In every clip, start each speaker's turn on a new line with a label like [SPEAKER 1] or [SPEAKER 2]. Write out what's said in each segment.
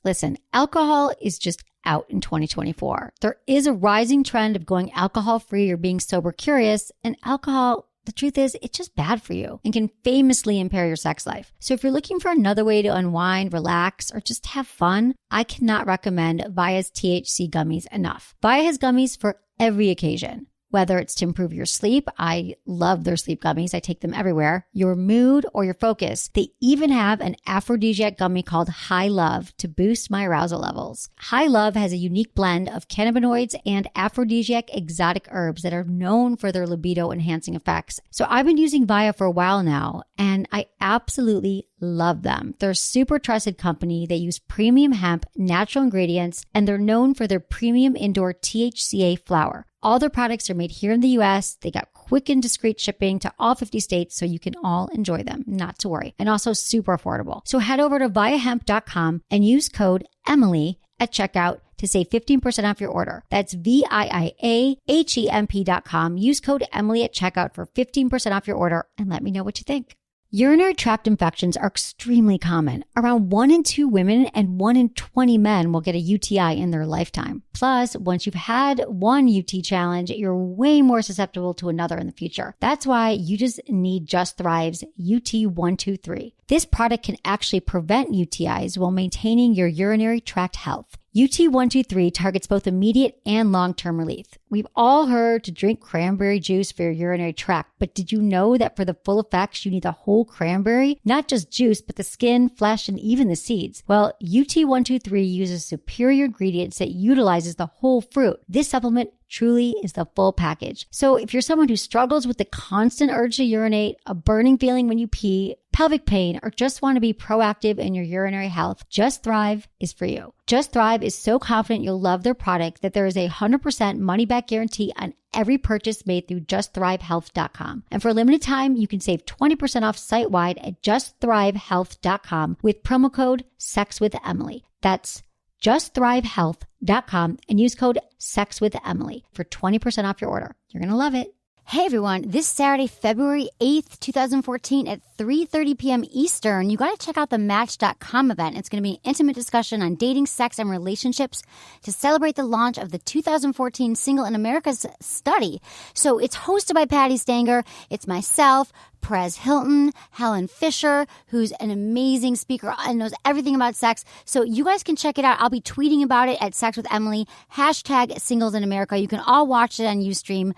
[SPEAKER 1] Listen, alcohol is just out in 2024. There is a rising trend of going alcohol-free or being sober curious, and alcohol, the truth is, it's just bad for you and can famously impair your sex life. So if you're looking for another way to unwind, relax, or just have fun, I cannot recommend Via's THC gummies enough. Via has gummies for every occasion. Whether it's to improve your sleep, I love their sleep gummies. I take them everywhere. Your mood or your focus. They even have an aphrodisiac gummy called High Love to boost my arousal levels. High Love has a unique blend of cannabinoids and aphrodisiac exotic herbs that are known for their libido enhancing effects. So I've been using Via for a while now, and I absolutely love them. They're a super trusted company. They use premium hemp, natural ingredients, and they're known for their premium indoor THCA flower. All their products are made here in the US. They got quick and discreet shipping to all 50 states so you can all enjoy them, not to worry. And also super affordable. So head over to viahemp.com and use code Emily at checkout to save 15% off your order. That's VIIAHEMP.com. Use code Emily at checkout for 15% off your order and let me know what you think. Urinary tract infections are extremely common. Around 1 in 2 women and 1 in 20 men will get a UTI in their lifetime. Plus, once you've had one UT challenge, you're way more susceptible to another in the future. That's why you just need Just Thrive's UT123. This product can actually prevent UTIs while maintaining your urinary tract health. UT123 targets both immediate and long-term relief. We've all heard to drink cranberry juice for your urinary tract, but did you know that for the full effects, you need the whole cranberry? Not just juice, but the skin, flesh, and even the seeds. Well, UT123 uses superior ingredients that utilizes the whole fruit. This supplement truly is the full package. So if you're someone who struggles with the constant urge to urinate, a burning feeling when you pee, pelvic pain, or just want to be proactive in your urinary health, Just Thrive is for you. Just Thrive is so confident you'll love their product that there is a 100% money-back guarantee on every purchase made through justthrivehealth.com. And for a limited time, you can save 20% off site-wide at justthrivehealth.com with promo code SEXWithEmily. That's justthrivehealth.com and use code SEXWithEmily for 20% off your order. You're going to love it. Hey everyone, this Saturday, February 8th, 2014 at 3:30 p.m. Eastern, you got to check out the Match.com event. It's going to be an intimate discussion on dating, sex, and relationships to celebrate the launch of the 2014 Single in America's study. So it's hosted by Patty Stanger. It's myself, Perez Hilton, Helen Fisher, who's an amazing speaker and knows everything about sex. So you guys can check it out. I'll be tweeting about it at Sex with Emily, hashtag Singles in America. You can all watch it on Ustream.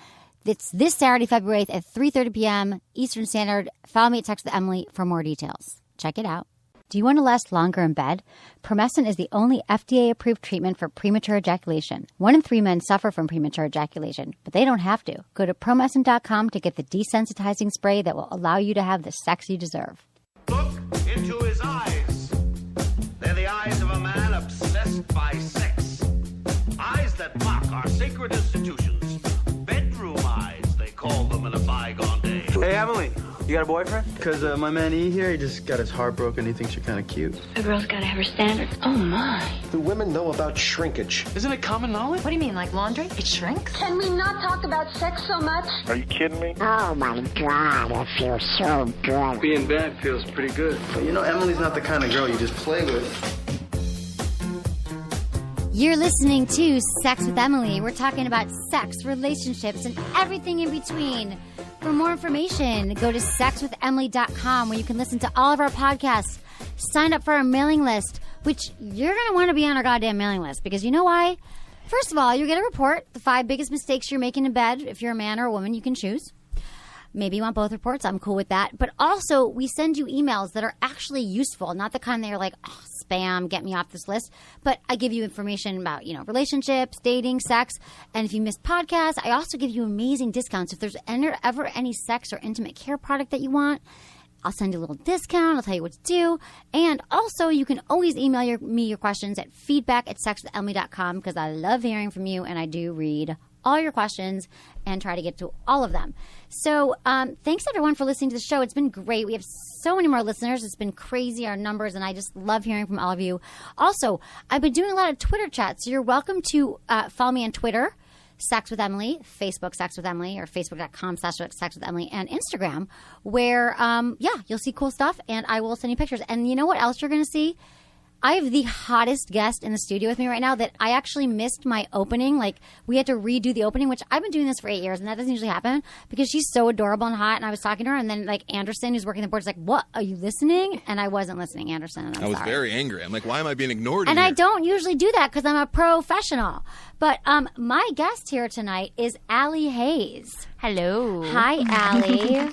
[SPEAKER 1] It's this Saturday, February 8th at 3:30 p.m. Eastern Standard. Follow me at Text with Emily for more details. Check it out. Do you want to last longer in bed? Promescent is the only FDA-approved treatment for premature ejaculation. 1 in 3 men suffer from premature ejaculation, but they don't have to. Go to promescent.com to get the desensitizing spray that will allow you to have the sex you deserve.
[SPEAKER 2] Look into his eyes. They're the eyes of a man obsessed by sex. Eyes that mock our sacred institutions. Bedroom eyes, they call them in a bygone day.
[SPEAKER 3] Hey, Emily, you got a boyfriend? Because my man E here, he just got his heart broken. He thinks you're kind of cute.
[SPEAKER 4] A girl's got to have her standards. Oh, my.
[SPEAKER 5] Do women know about shrinkage?
[SPEAKER 3] Isn't it common knowledge?
[SPEAKER 4] What do you mean, like laundry? It shrinks?
[SPEAKER 6] Can we not talk about sex so much?
[SPEAKER 7] Are you kidding me?
[SPEAKER 8] Oh, my God, it feels so good.
[SPEAKER 3] Being bad feels pretty good. But you know, Emily's not the kind of girl you just play with.
[SPEAKER 1] You're listening to Sex with Emily. We're talking about sex, relationships, and everything in between. For more information, go to sexwithemily.com where you can listen to all of our podcasts. Sign up for our mailing list, which you're going to want to be on our goddamn mailing list because you know why? First of all, you're going to report the 5 biggest mistakes you're making in bed. If you're a man or a woman, you can choose. Maybe you want both reports. I'm cool with that. But also, we send you emails that are actually useful, not the kind that are like, oh, spam, get me off this list. But I give you information about, relationships, dating, sex. And if you missed podcasts, I also give you amazing discounts. If there's ever any sex or intimate care product that you want, I'll send you a little discount. I'll tell you what to do. And also, you can always email me your questions at feedback@sexwithemily.com because I love hearing from you and I do read all your questions and try to get to all of them. So thanks, everyone, for listening to the show. It's been great. We have so many more listeners. It's been crazy, our numbers, and I just love hearing from all of you. Also, I've been doing a lot of Twitter chats, so you're welcome to follow me on Twitter, Sex with Emily, Facebook, Sex with Emily, or facebook.com/Sex with Emily, and Instagram, where, you'll see cool stuff, and I will send you pictures. And you know what else you're going to see? I have the hottest guest in the studio with me right now that I actually missed my opening. Like, we had to redo the opening, which I've been doing this for 8 years, and that doesn't usually happen because she's so adorable and hot. And I was talking to her, and then, like, Anderson, who's working the board, is like, what? Are you listening? And I wasn't listening, Anderson. And
[SPEAKER 7] I was very angry. I'm like, why am I being ignored?
[SPEAKER 1] And I don't usually do that because I'm a professional. But my guest here tonight is Allie Haze.
[SPEAKER 9] Hello.
[SPEAKER 1] Hi, Allie.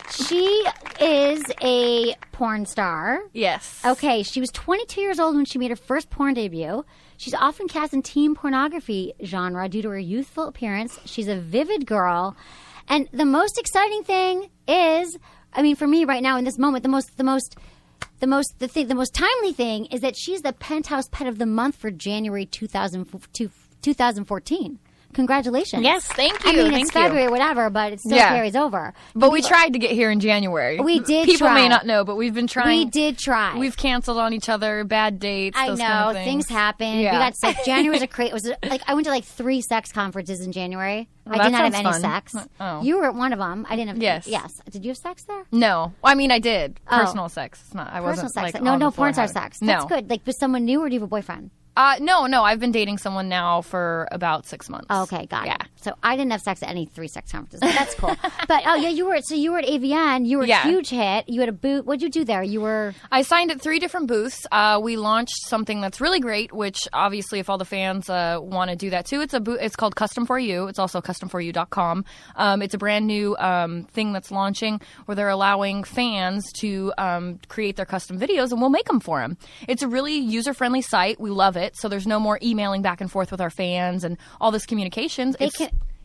[SPEAKER 1] She is a porn star.
[SPEAKER 9] Yes.
[SPEAKER 1] Okay, she was 22 years old when she made her first porn debut. She's often cast in teen pornography genre due to her youthful appearance. She's a vivid girl. And the most exciting thing is, I mean, for me right now in this moment, the most timely thing is that she's the Penthouse Pet of the Month for January 2014. Congratulations.
[SPEAKER 9] Yes, thank you.
[SPEAKER 1] I mean,
[SPEAKER 9] thank
[SPEAKER 1] it's February, whatever, but it still carries over.
[SPEAKER 9] But we tried to get here in January.
[SPEAKER 1] We did
[SPEAKER 9] People
[SPEAKER 1] try.
[SPEAKER 9] may not know, but we've been trying.
[SPEAKER 1] We did try.
[SPEAKER 9] We've canceled on each other, bad dates,
[SPEAKER 1] I
[SPEAKER 9] those
[SPEAKER 1] know.
[SPEAKER 9] kind of things.
[SPEAKER 1] Things happen.
[SPEAKER 9] Yeah.
[SPEAKER 1] We got sick. January was a crazy. I went to like 3 sex conferences in January.
[SPEAKER 9] Well,
[SPEAKER 1] I did
[SPEAKER 9] that
[SPEAKER 1] not have
[SPEAKER 9] sounds
[SPEAKER 1] any
[SPEAKER 9] fun.
[SPEAKER 1] sex.
[SPEAKER 9] Oh.
[SPEAKER 1] You were at one of them. I didn't have.
[SPEAKER 9] Yes.
[SPEAKER 1] Yes. Did you have sex there?
[SPEAKER 9] No. I mean, I did.
[SPEAKER 1] Oh.
[SPEAKER 9] Personal sex. It's not. I
[SPEAKER 1] Personal
[SPEAKER 9] wasn't
[SPEAKER 1] sex.
[SPEAKER 9] like
[SPEAKER 1] No,
[SPEAKER 9] on
[SPEAKER 1] no
[SPEAKER 9] the floor
[SPEAKER 1] porn star
[SPEAKER 9] having-
[SPEAKER 1] sex.
[SPEAKER 9] No.
[SPEAKER 1] That's good. Like with someone new, or do you have a boyfriend?
[SPEAKER 9] No. I've been dating someone now for about 6 months.
[SPEAKER 1] Oh, okay, got
[SPEAKER 9] Yeah.
[SPEAKER 1] it. So I didn't have sex at any 3 sex conferences. But that's cool. But you were at AVN. You were a huge hit. You had a booth. What'd you do there? You were.
[SPEAKER 9] I signed at 3 different booths. We launched something that's really great, which obviously if all the fans want to do that too, it's a booth. It's called Custom For You. It's also customforyou.com. It's a brand new thing that's launching where they're allowing fans to create their custom videos, and we'll make them for them. It's a really user-friendly site. We love it. So there's no more emailing back and forth with our fans and all this communications.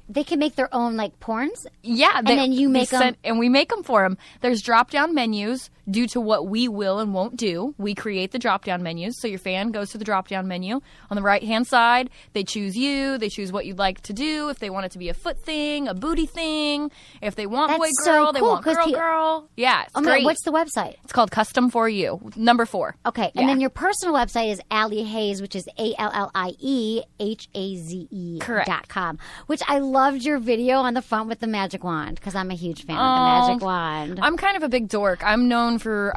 [SPEAKER 1] They can make their own like porns.
[SPEAKER 9] Yeah,
[SPEAKER 1] and then you make them,
[SPEAKER 9] and we make them for them. There's drop-down menus due to what we will and won't do. We create the drop-down menus, so your fan goes to the drop-down menu on the right-hand side. They choose you. They choose what you'd like to do. If they want it to be a foot thing, a booty thing. If they want boy girl, they want girl girl. Yeah, it's great.
[SPEAKER 1] What's the website?
[SPEAKER 9] It's called Custom For You, number 4.
[SPEAKER 1] Okay, and then your personal website is Allie Haze, which is ALLIEHAZE.com, which I loved your video on the front with the magic wand because I'm a huge fan of the magic wand.
[SPEAKER 9] I'm kind of a big dork. I'm known for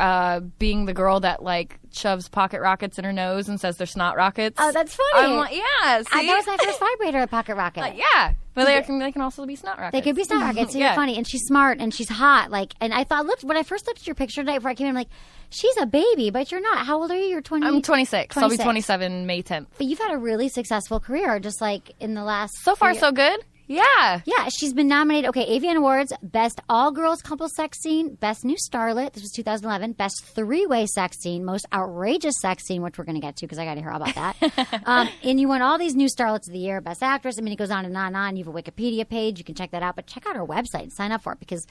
[SPEAKER 9] being the girl that like shoves pocket rockets in her nose and says they're snot rockets.
[SPEAKER 1] Oh, that's funny.
[SPEAKER 9] I'm like, yeah, see?
[SPEAKER 1] That was my first vibrator, a pocket rocket.
[SPEAKER 9] Yeah. But they can also be snot rockets.
[SPEAKER 1] They could be snot rockets. So
[SPEAKER 9] Yeah.
[SPEAKER 1] You're funny, and she's smart, and she's hot. Like, and I thought, when I first looked at your picture tonight before I came in, I'm like, she's a baby, but you're not. How old are you? You're 20.
[SPEAKER 9] I'm 26. I'll be 27 May 10th.
[SPEAKER 1] But you've had a really successful career, just like in the last.
[SPEAKER 9] So far, so good. Yeah.
[SPEAKER 1] Yeah, she's been nominated. Okay, AVN Awards, Best All-Girls Couple Sex Scene, Best New Starlet, this was 2011, Best Three-Way Sex Scene, Most Outrageous Sex Scene, which we're going to get to because I got to hear all about that. And you won all these new Starlets of the Year, Best Actress. I mean, it goes on and on and on. You have a Wikipedia page. You can check that out. But check out her website and sign up for it because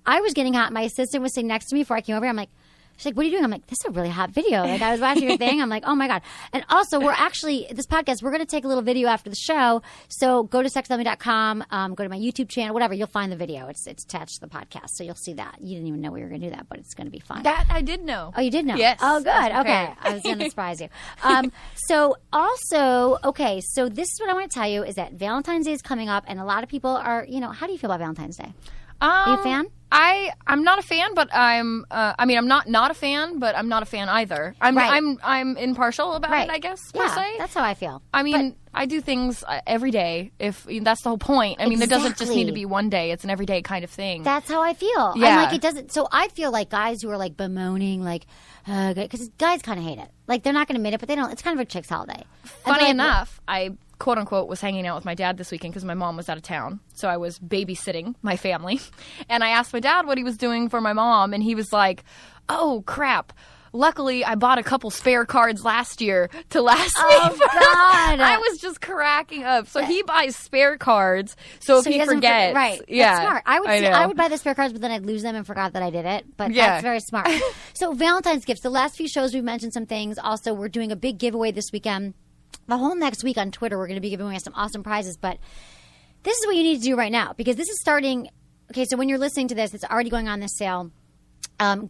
[SPEAKER 1] I was getting hot. My assistant was sitting next to me before I came over here. I'm like, she's like, what are you doing? I'm like, this is a really hot video. Like, I was watching your thing. I'm like, oh, my God. And also, we're actually, this podcast, we're going to take a little video after the show. So go to sexwithemily.com, go to my YouTube channel, whatever. You'll find the video. It's attached to the podcast. So you'll see that. You didn't even know we were going to do that, but it's going to be fun.
[SPEAKER 9] That I did know.
[SPEAKER 1] Oh, you did know?
[SPEAKER 9] Yes.
[SPEAKER 1] Oh, good.
[SPEAKER 9] That's
[SPEAKER 1] Okay.
[SPEAKER 9] prepared.
[SPEAKER 1] I was going to surprise you. So also, okay, so this is what I want to tell you is that Valentine's Day is coming up, and a lot of people are, how do you feel about Valentine's Day? Are you a fan?
[SPEAKER 9] I'm not a fan, but I'm not a fan, but I'm not a fan either. I'm impartial about it, I guess, per se.
[SPEAKER 1] That's how I feel.
[SPEAKER 9] I mean, I do things every day. If that's the whole point. I mean, there doesn't just need to be one day. It's an everyday kind of thing.
[SPEAKER 1] That's how I feel.
[SPEAKER 9] Yeah.
[SPEAKER 1] I'm like, it doesn't. So I feel like guys who are like bemoaning, like, because guys kind of hate it. Like they're not going to admit it, but they don't. It's kind of a chick's holiday.
[SPEAKER 9] Funny enough, I quote unquote was hanging out with my dad this weekend because my mom was out of town. So I was babysitting my family. And I asked my dad what he was doing for my mom. And he was like, oh, crap. Luckily, I bought a couple spare cards last year to last me.
[SPEAKER 1] Oh, God.
[SPEAKER 9] I was just cracking up. So he buys spare cards. So if he forgets.
[SPEAKER 1] Right.
[SPEAKER 9] Yeah.
[SPEAKER 1] That's smart. I would buy the spare cards, but then I'd lose them and forgot that I did it. But
[SPEAKER 9] Yeah.
[SPEAKER 1] that's very smart. So Valentine's gifts. The last few shows we've mentioned some things. Also, we're doing a big giveaway this weekend. The whole next week on Twitter, we're going to be giving away some awesome prizes. But this is what you need to do right now because this is starting. Okay, so when you're listening to this, it's already going on this sale.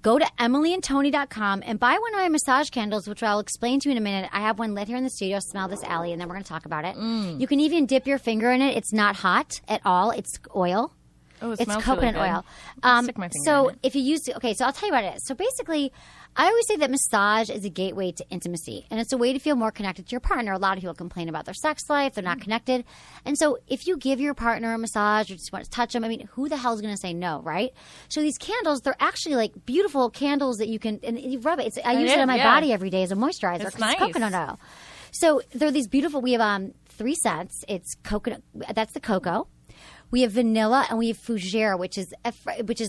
[SPEAKER 1] Go to emilyandtony.com and buy one of my massage candles, which I'll explain to you in a minute. I have one lit here in the studio. Smell this, Allie, and then we're going to talk about it. You can even dip your finger in it. It's not hot at all. It's oil.
[SPEAKER 9] Oh, it
[SPEAKER 1] it's
[SPEAKER 9] smells
[SPEAKER 1] coconut
[SPEAKER 9] really good.
[SPEAKER 1] oil.
[SPEAKER 9] I'll stick my finger
[SPEAKER 1] So
[SPEAKER 9] in it.
[SPEAKER 1] if you use, okay, so I'll tell you what it is. So basically, I always say that massage is a gateway to intimacy, and it's a way to feel more connected to your partner. A lot of people complain about their sex life. They're not connected. And so if you give your partner a massage or just want to touch them, I mean, who the hell is going to say no, right? So these candles, they're actually like beautiful candles that you can, and you rub it. I use it on my body every day as a moisturizer.
[SPEAKER 9] It's nice.
[SPEAKER 1] It's coconut oil. So they're these beautiful, we have 3 scents. It's coconut, that's the cocoa. We have vanilla and we have fougere, which is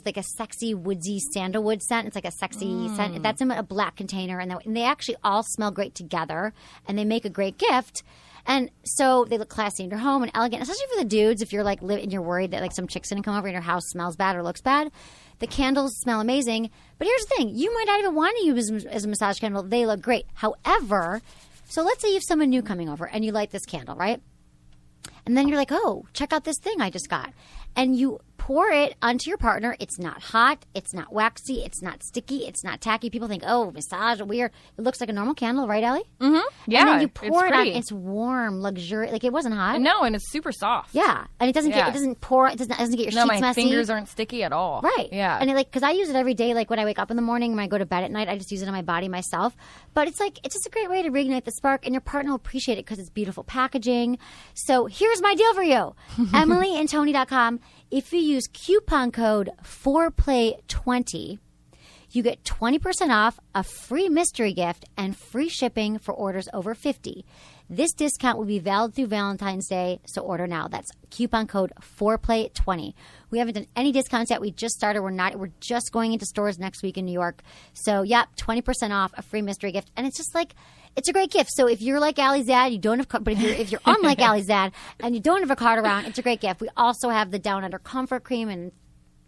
[SPEAKER 1] like a sexy woodsy sandalwood scent. It's like a sexy scent. That's in a black container, and they actually all smell great together, and they make a great gift. And so they look classy in your home and elegant, especially for the dudes. If you're like and you're worried that like some chick's gonna come over and your house smells bad or looks bad, the candles smell amazing. But here's the thing: you might not even want to use them as a massage candle. They look great. However, so let's say you have someone new coming over and you light this candle, right? And then you're like, oh, check out this thing I just got. And you pour it onto your partner. It's not hot. It's not waxy. It's not sticky. It's not tacky. People think, oh, massage, weird. It looks like a normal candle, right, Allie?
[SPEAKER 9] Mm-hmm. Yeah,
[SPEAKER 1] and then you pour
[SPEAKER 9] it's
[SPEAKER 1] it on.
[SPEAKER 9] pretty.
[SPEAKER 1] It's warm, luxurious. Like, it wasn't hot.
[SPEAKER 9] No, and it's super soft.
[SPEAKER 1] Yeah. And it doesn't get your sheets
[SPEAKER 9] my
[SPEAKER 1] messy.
[SPEAKER 9] fingers aren't sticky at all.
[SPEAKER 1] Right.
[SPEAKER 9] Yeah.
[SPEAKER 1] And because I use it every day, like when I wake up in the morning and when I go to bed at night, I just use it on my body myself. But it's just a great way to reignite the spark, and your partner will appreciate it because it's beautiful packaging. So here's my deal for you. EmilyandTony.com. If you use coupon code 4play20, you get 20% off, a free mystery gift, and free shipping for orders over 50. This discount will be valid through Valentine's Day, so order now. That's coupon code 4play20. We haven't done any discounts yet. We just started. We're just going into stores next week in New York. So, 20% off, a free mystery gift, and it's just it's a great gift. So if you're like Allie's dad, you don't have, but if you're unlike Allie's dad and you don't have a card around, it's a great gift. We also have the Down Under Comfort Cream, and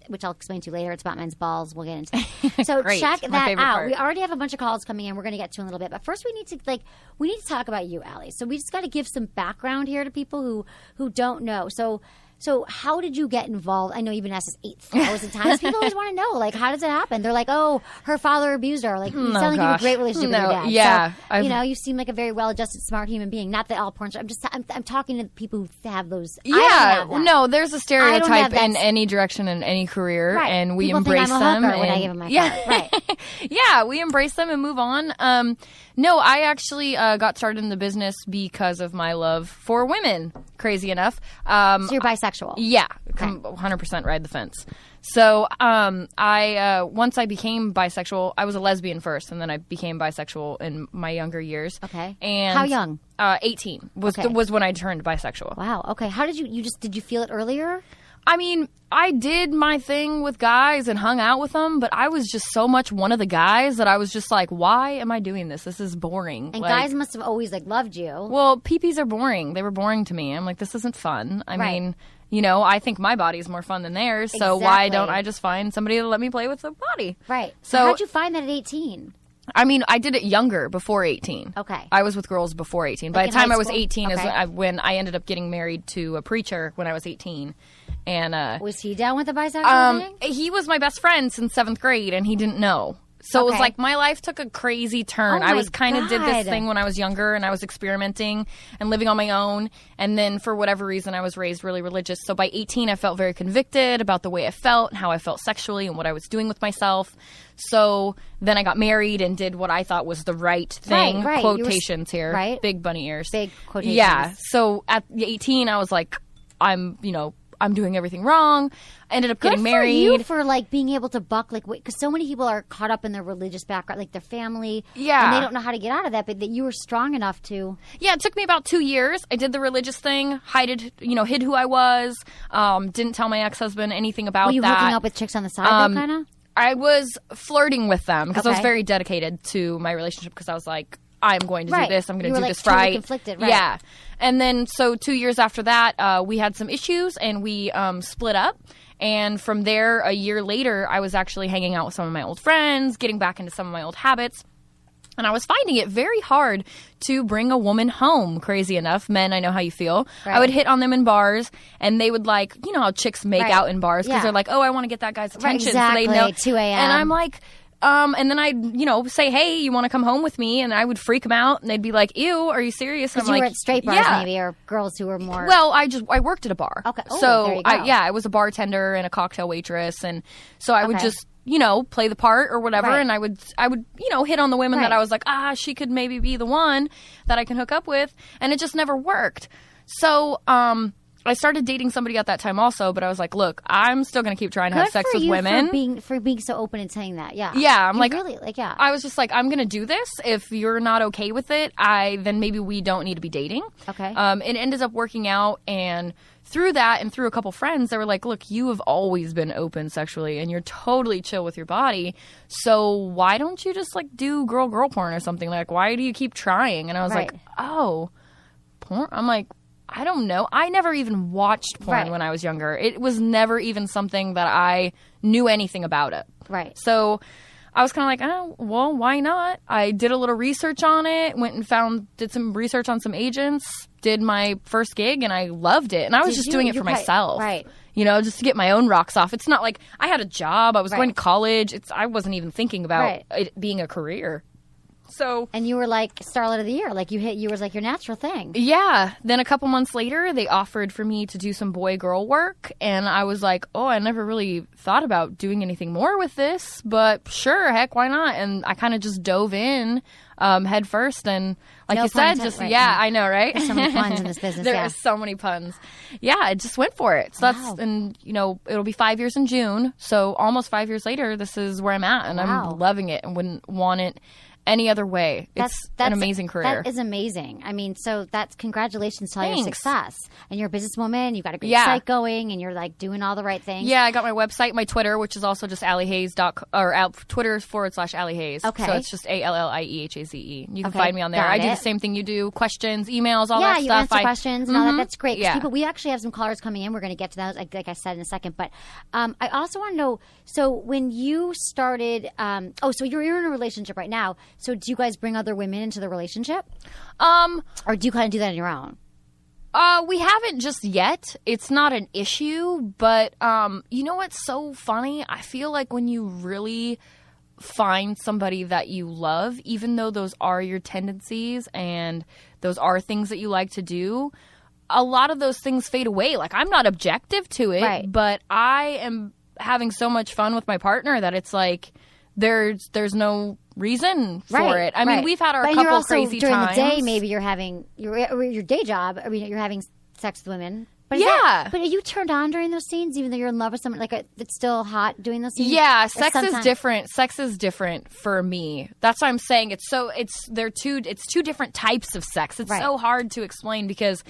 [SPEAKER 1] which I'll explain to you later. It's about men's balls. We'll get into it. So
[SPEAKER 9] Great.
[SPEAKER 1] check
[SPEAKER 9] My
[SPEAKER 1] that
[SPEAKER 9] favorite
[SPEAKER 1] out.
[SPEAKER 9] part.
[SPEAKER 1] We already have a bunch of calls coming in. We're going to get to in a little bit. But first we need to talk about you, Allie. So we just got to give some background here to people who don't know. So how did you get involved? I know you've been asked this 8,000 times. People always want to know, like, how does it happen? They're like, oh, her father abused her. Like, you sound like you have a great relationship with your dad.
[SPEAKER 9] Yeah.
[SPEAKER 1] So, you seem like a very well-adjusted, smart human being. Not that all porn stars. I'm talking to people who have those.
[SPEAKER 9] Yeah.
[SPEAKER 1] I don't have that.
[SPEAKER 9] No, there's a stereotype
[SPEAKER 1] that.
[SPEAKER 9] in any direction in any career,
[SPEAKER 1] Right.
[SPEAKER 9] and we
[SPEAKER 1] People
[SPEAKER 9] embrace
[SPEAKER 1] think I'm a
[SPEAKER 9] them.
[SPEAKER 1] hooker when I give them my
[SPEAKER 9] yeah,
[SPEAKER 1] card. Right.
[SPEAKER 9] Yeah, we embrace them and move on. No, I actually got started in the business because of my love for women. Crazy enough.
[SPEAKER 1] So you're bisexual.
[SPEAKER 9] Yeah, 100% ride the fence. So I once I became bisexual, I was a lesbian first, and then I became bisexual in my younger years.
[SPEAKER 1] Okay.
[SPEAKER 9] And
[SPEAKER 1] how young?
[SPEAKER 9] 18 was when I turned bisexual.
[SPEAKER 1] Wow. Okay. How did did you feel it earlier?
[SPEAKER 9] I mean, I did my thing with guys and hung out with them, but I was just so much one of the guys that I was just like, why am I doing this? This is boring.
[SPEAKER 1] And guys must have always loved you.
[SPEAKER 9] Well, peepees are boring. They were boring to me. I'm like, this isn't fun. I mean, I think my body's more fun than theirs. So why don't I just find somebody to let me play with the body?
[SPEAKER 1] Right.
[SPEAKER 9] So
[SPEAKER 1] how'd you find that at 18?
[SPEAKER 9] I mean, I did it younger, before 18.
[SPEAKER 1] Okay.
[SPEAKER 9] I was with girls before 18. By
[SPEAKER 1] Like
[SPEAKER 9] the time
[SPEAKER 1] in high
[SPEAKER 9] I was
[SPEAKER 1] school?
[SPEAKER 9] 18 is
[SPEAKER 1] Okay.
[SPEAKER 9] when I ended up getting married to a preacher when I was 18. And
[SPEAKER 1] Was he down with the bisexual thing?
[SPEAKER 9] he was my best friend since 7th grade, and he didn't know. So it was
[SPEAKER 1] Okay.
[SPEAKER 9] like my life took a crazy turn.
[SPEAKER 1] Oh
[SPEAKER 9] I
[SPEAKER 1] my
[SPEAKER 9] was kind of did this
[SPEAKER 1] God.
[SPEAKER 9] thing when I was younger, and I was experimenting and living on my own. And then for whatever reason, I was raised really religious. So by 18, I felt very convicted about the way I felt and how I felt sexually and what I was doing with myself. So then I got married and did what I thought was the right thing.
[SPEAKER 1] Right. You were-
[SPEAKER 9] Quotations here.
[SPEAKER 1] right.
[SPEAKER 9] Big bunny ears.
[SPEAKER 1] Big quotations.
[SPEAKER 9] Yeah. So at 18, I was like, I'm doing everything wrong. I ended up getting married.
[SPEAKER 1] Good for you for being able to buck because so many people are caught up in their religious background, like their family,
[SPEAKER 9] Yeah.
[SPEAKER 1] and they don't know how to get out of that. But that you were strong enough to.
[SPEAKER 9] Yeah, it took me about 2 years. I did the religious thing, hid who I was, didn't tell my ex-husband anything about
[SPEAKER 1] Were you
[SPEAKER 9] that.
[SPEAKER 1] hooking up with chicks on the side, kind of?
[SPEAKER 9] I was flirting with them because I was
[SPEAKER 1] Okay.
[SPEAKER 9] very dedicated to my relationship because I was like, I'm going to
[SPEAKER 1] Right.
[SPEAKER 9] do this. I'm going
[SPEAKER 1] You
[SPEAKER 9] to
[SPEAKER 1] were,
[SPEAKER 9] do this
[SPEAKER 1] totally
[SPEAKER 9] right.
[SPEAKER 1] conflicted, right.
[SPEAKER 9] Yeah. And then so 2 years after that, we had some issues and we split up. And from there, a year later, I was actually hanging out with some of my old friends, getting back into some of my old habits. And I was finding it very hard to bring a woman home, crazy enough. Men, I know how you feel.
[SPEAKER 1] Right.
[SPEAKER 9] I would hit on them in bars, and they would how chicks make
[SPEAKER 1] Right.
[SPEAKER 9] out in bars because
[SPEAKER 1] Yeah.
[SPEAKER 9] they're like, oh, I want to get that guy's
[SPEAKER 1] Right,
[SPEAKER 9] attention.
[SPEAKER 1] exactly,
[SPEAKER 9] So they know.
[SPEAKER 1] 2 a.m.
[SPEAKER 9] And I'm like, and then I'd, say, hey, you want to come home with me? And I would freak them out, and they'd be like, ew, are you serious? And
[SPEAKER 1] Because
[SPEAKER 9] I'm
[SPEAKER 1] you
[SPEAKER 9] like,
[SPEAKER 1] were at straight bars,
[SPEAKER 9] yeah.
[SPEAKER 1] maybe, or girls who were more.
[SPEAKER 9] Well, I worked at a bar.
[SPEAKER 1] Okay. Oh,
[SPEAKER 9] so
[SPEAKER 1] there you go.
[SPEAKER 9] I was a bartender and a cocktail waitress, and so I would
[SPEAKER 1] Okay.
[SPEAKER 9] just play the part or whatever.
[SPEAKER 1] Right.
[SPEAKER 9] And I would, hit on the women that I was like, she could maybe be the one that I can hook up with. And it just never worked. So, I started dating somebody at that time also, but I was like, look, I'm still going to keep trying to have sex with women.
[SPEAKER 1] For being so open and saying that. Yeah.
[SPEAKER 9] Yeah. I'm
[SPEAKER 1] really, yeah.
[SPEAKER 9] I was just like, I'm going to do this. If you're not okay with it, then maybe we don't need to be dating.
[SPEAKER 1] Okay.
[SPEAKER 9] It ended up working out, and through that and through a couple friends, they were like, look, you have always been open sexually and you're totally chill with your body. So why don't you just like do girl porn or something? Like, why do you keep trying? And I was like, oh, porn? I'm like, I don't know. I never even watched porn when I was younger. It was never even something that I knew anything about it.
[SPEAKER 1] Right.
[SPEAKER 9] So I was kind of like, oh, well, why not? I did a little research on it, went and did some research on some agents, did my first gig, and I loved it. And I was just doing it for myself.
[SPEAKER 1] Right.
[SPEAKER 9] Just to get my own rocks off. It's not like I had a job. I was going to college. I wasn't even thinking about it being a career. So,
[SPEAKER 1] and you were like Starlet of the Year, like you was like your natural thing.
[SPEAKER 9] Yeah. Then a couple months later, they offered for me to do some boy-girl work, and I was like, oh, I never really thought about doing anything more with this, but sure, heck, why not? And I kind of just dove in head first, and like you said, I know, right?
[SPEAKER 1] There's so many puns in this business.
[SPEAKER 9] There are so many puns. Yeah, I just went for it. So it'll be 5 years in June. So almost 5 years later, this is where I'm at, and I'm loving it and wouldn't want it any other way. It's an amazing career.
[SPEAKER 1] That is amazing. I mean, so that's congratulations to all your success. And you're a businesswoman. You've got a great site going, and you're like doing all the right things.
[SPEAKER 9] Yeah, I got my website, my Twitter, which is also just alliehaze.com, or Twitter /Allie Haze.
[SPEAKER 1] Okay.
[SPEAKER 9] So it's just ALLIEHAZE. You can find me on there. I do the same thing you do: questions, emails, all that stuff.
[SPEAKER 1] Yeah, you answer questions and all that. That's great. People, we actually have some callers coming in. We're going to get to those, like I said, in a second. But I also want to know. So when you started, so you're in a relationship right now. So do you guys bring other women into the relationship? Or do you kind of do that on your own?
[SPEAKER 9] We haven't just yet. It's not an issue, but you know what's so funny? I feel like when you really find somebody that you love, even though those are your tendencies and those are things that you like to do, a lot of those things fade away. Like, I'm not objective to it, but I am having so much fun with my partner that it's like there's no reason for it. I mean, we've had our couple crazy
[SPEAKER 1] during
[SPEAKER 9] times.
[SPEAKER 1] During the day, maybe you're having your day job. I mean, you're having sex with women. But but are you turned on during those scenes, even though you're in love with someone? Like, it's still hot doing those scenes?
[SPEAKER 9] Yeah, sex is different. Sex is different for me. That's what I'm saying. It's two different types of sex. It's so hard to explain because,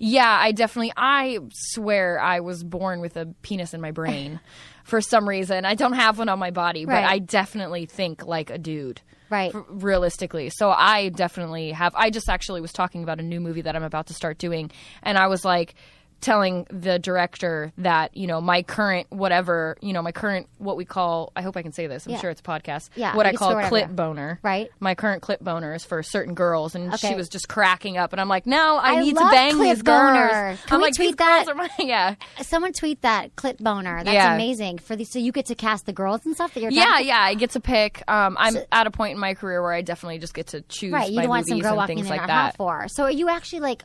[SPEAKER 9] I swear I was born with a penis in my brain. For some reason. I don't have one on my body, but I definitely think like a dude.
[SPEAKER 1] Right.
[SPEAKER 9] Realistically. So I definitely have. I just actually was talking about a new movie that I'm about to start doing, and I was like telling the director that, my current whatever, my current what we call, I hope I can say this, I'm sure it's a podcast, what I call clip boner.
[SPEAKER 1] Right.
[SPEAKER 9] My current clip boner is for certain girls, and she was just cracking up, and I'm like, no, I need to bang these girls.
[SPEAKER 1] Can we tweet that?
[SPEAKER 9] Someone
[SPEAKER 1] tweet that, clip boner. That's amazing. So you get to cast the girls and stuff that you're
[SPEAKER 9] I get to pick. I'm at a point in my career where I definitely just get to choose
[SPEAKER 1] you
[SPEAKER 9] my
[SPEAKER 1] don't want some
[SPEAKER 9] movies
[SPEAKER 1] girl
[SPEAKER 9] and things
[SPEAKER 1] walking in
[SPEAKER 9] like
[SPEAKER 1] there
[SPEAKER 9] that.
[SPEAKER 1] hot for. So are you actually like,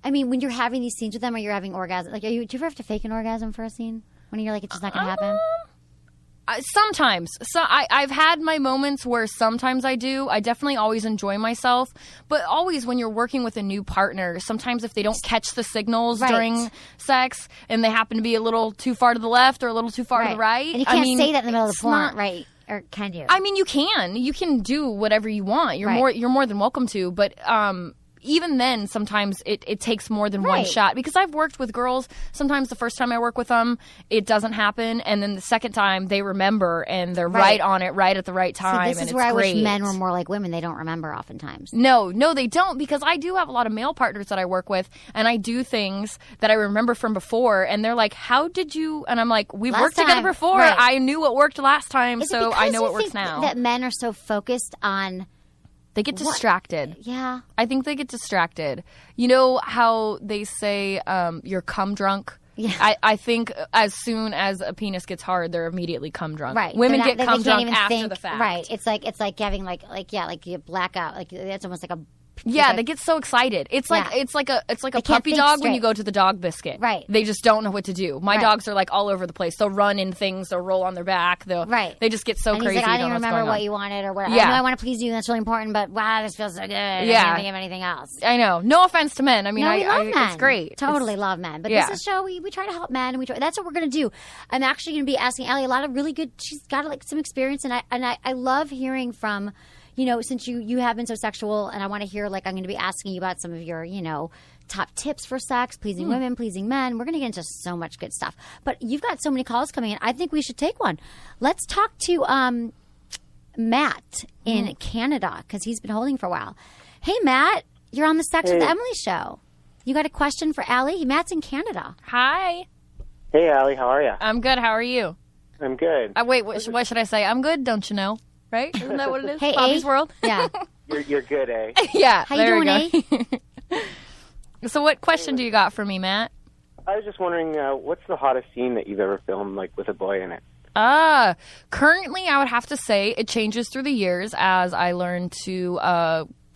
[SPEAKER 1] I mean, when you're having these scenes with them or you're having orgasm, like, do you ever have to fake an orgasm for a scene? When you're like, it's just not going to happen?
[SPEAKER 9] Sometimes. So I've had my moments where sometimes I do. I definitely always enjoy myself. But always when you're working with a new partner, sometimes if they don't catch the signals during sex and they happen to be a little too far to the left or a little too far to the right.
[SPEAKER 1] And you can't say that in the middle of the porn, right? Or can you?
[SPEAKER 9] I mean, you can. You can do whatever you want. You're more than welcome to. But even then, sometimes it takes more than one shot. Because I've worked with girls, sometimes the first time I work with them, it doesn't happen. And then the second time, they remember and they're right on it, right at the right time.
[SPEAKER 1] See, this is where I wish men were more like women. They don't remember oftentimes.
[SPEAKER 9] No, they don't. Because I do have a lot of male partners that I work with, and I do things that I remember from before. And they're like, how did you? And I'm like, we've worked together before. I knew what worked last time, so I know what works now.
[SPEAKER 1] That men are so focused on...
[SPEAKER 9] They get distracted.
[SPEAKER 1] Yeah.
[SPEAKER 9] I think they get distracted. You know how they say you're cum drunk?
[SPEAKER 1] Yeah.
[SPEAKER 9] I think as soon as a penis gets hard, they're immediately cum drunk.
[SPEAKER 1] Right.
[SPEAKER 9] Women get cum drunk after the fact.
[SPEAKER 1] Right. It's like having like you black out. Like it's almost like
[SPEAKER 9] Yeah, they get so excited. It's like it's like a puppy dog when you go to the dog biscuit.
[SPEAKER 1] Right.
[SPEAKER 9] They just don't know what to do. My dogs are like all over the place. They'll run in things. They'll roll on their back. They just get so
[SPEAKER 1] and
[SPEAKER 9] crazy.
[SPEAKER 1] He's like, I
[SPEAKER 9] don't
[SPEAKER 1] didn't
[SPEAKER 9] know
[SPEAKER 1] remember
[SPEAKER 9] what's
[SPEAKER 1] what
[SPEAKER 9] going
[SPEAKER 1] you wanted or what.
[SPEAKER 9] Yeah.
[SPEAKER 1] I know I want to please you. And that's really important. But wow, this feels so good. I can't think of anything else.
[SPEAKER 9] I know. No offense to men. I mean,
[SPEAKER 1] we love men.
[SPEAKER 9] It's great.
[SPEAKER 1] Totally love men. But this is a show we try to help men, and that's what we're going to do. I'm actually going to be asking Allie a lot of really good. She's got like some experience, and I love hearing from, since you have been so sexual, and I want to hear, like, I'm going to be asking you about some of your, top tips for sex, pleasing women, pleasing men. We're going to get into so much good stuff. But you've got so many calls coming in. I think we should take one. Let's talk to Matt in Canada, because he's been holding for a while. Hey, Matt, you're on the Sex with Emily show. You got a question for Allie? Matt's in Canada.
[SPEAKER 9] Hi.
[SPEAKER 10] Hey, Allie, how are you?
[SPEAKER 9] I'm good. How are you?
[SPEAKER 10] I'm good.
[SPEAKER 9] Wait, what should I say? I'm good, don't you know? Right? Isn't that what it is?
[SPEAKER 1] Hey,
[SPEAKER 9] Bobby's World?
[SPEAKER 1] Yeah.
[SPEAKER 10] You're good, eh?
[SPEAKER 9] Yeah.
[SPEAKER 1] How you doing,
[SPEAKER 9] eh? So what question do you got for me, Matt?
[SPEAKER 10] I was just wondering, what's the hottest scene that you've ever filmed, like, with a boy in it?
[SPEAKER 9] Currently, I would have to say it changes through the years as I learn to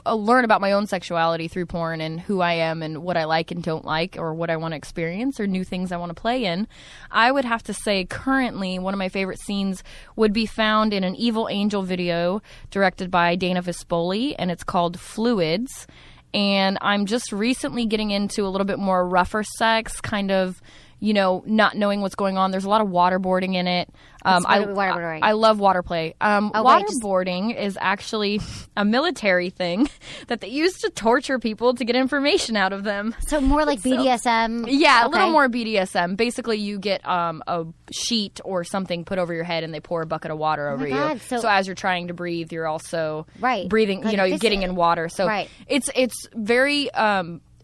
[SPEAKER 9] learn about my own sexuality through porn and who I am and what I like and don't like, or what I want to experience, or new things I want to play in. I would have to say currently one of my favorite scenes would be found in an Evil Angel video directed by Dana Vespoli, and it's called Fluids. And I'm just recently getting into a little bit more rougher sex, kind of, not knowing what's going on. There's a lot of waterboarding in it.
[SPEAKER 1] Waterboarding?
[SPEAKER 9] I love water play. Waterboarding is actually a military thing that they use to torture people to get information out of them.
[SPEAKER 1] So more like BDSM?
[SPEAKER 9] Yeah, a little more BDSM. Basically, you get a sheet or something put over your head, and they pour a bucket of water over you. So as you're trying to breathe, you're also breathing, you're getting in water. So it's very...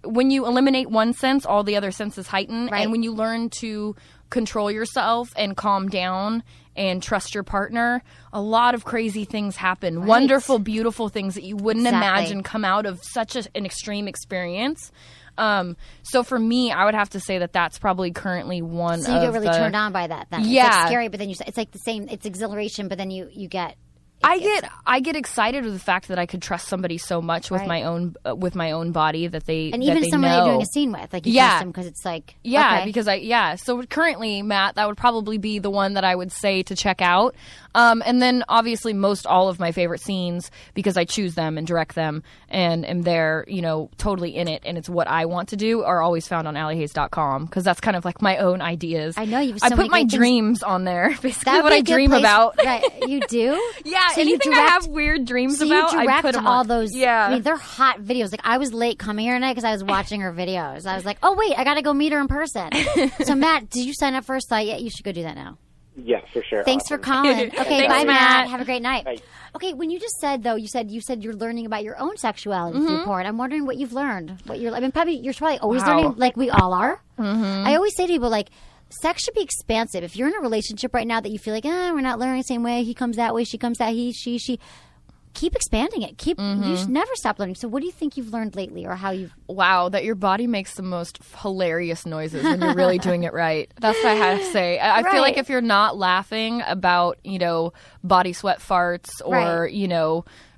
[SPEAKER 9] when you eliminate one sense, all the other senses heighten. Right. And when you learn to control yourself and calm down and trust your partner, a lot of crazy things happen. Right. Wonderful, beautiful things that you wouldn't imagine come out of such an extreme experience. So for me, I would have to say that that's probably currently one of the...
[SPEAKER 1] So you get really turned on by that then.
[SPEAKER 9] Yeah.
[SPEAKER 1] It's like scary, but then it's like the same, it's exhilaration, but then you get...
[SPEAKER 9] I get excited with the fact that I could trust somebody so much with my own body that they
[SPEAKER 1] and even
[SPEAKER 9] that they
[SPEAKER 1] someone
[SPEAKER 9] know.
[SPEAKER 1] you're doing a scene with, like you trust them because it's like
[SPEAKER 9] because so currently, Matt, that would probably be the one that I would say to check out. And then obviously most all of my favorite scenes, because I choose them and direct them and am there, totally in it, and it's what I want to do, are always found on alliehaze.com, because that's kind of like my own ideas.
[SPEAKER 1] I know
[SPEAKER 9] I put my dreams on there, basically what I dream about.
[SPEAKER 1] Right, you do?
[SPEAKER 9] Yeah. So anything I have weird dreams about, I put them
[SPEAKER 1] all
[SPEAKER 9] on.
[SPEAKER 1] Those.
[SPEAKER 9] Yeah.
[SPEAKER 1] I mean, they're hot videos. Like, I was late coming here tonight because I was watching her videos. I was like, oh, wait, I got to go meet her in person. So, Matt, did you sign up for a site yet? You should go do that now.
[SPEAKER 10] Yes, for sure.
[SPEAKER 1] Thanks for calling. Okay, bye, Matt. Have a great night.
[SPEAKER 10] Bye.
[SPEAKER 1] Okay, when you just said, though, you said you're learning about your own sexuality through porn. I'm wondering what you've learned. You're probably always learning, like we all are. Mm-hmm. I always say to people, like, sex should be expansive. If you're in a relationship right now that you feel like, we're not learning the same way, he comes that way, she comes that, he, she, keep expanding it. You should never stop learning. So what do you think you've learned lately, or how you've...
[SPEAKER 9] Wow, that your body makes the most hilarious noises when you're really doing it right. That's what I have to say. I feel like if you're not laughing about, body sweat farts or,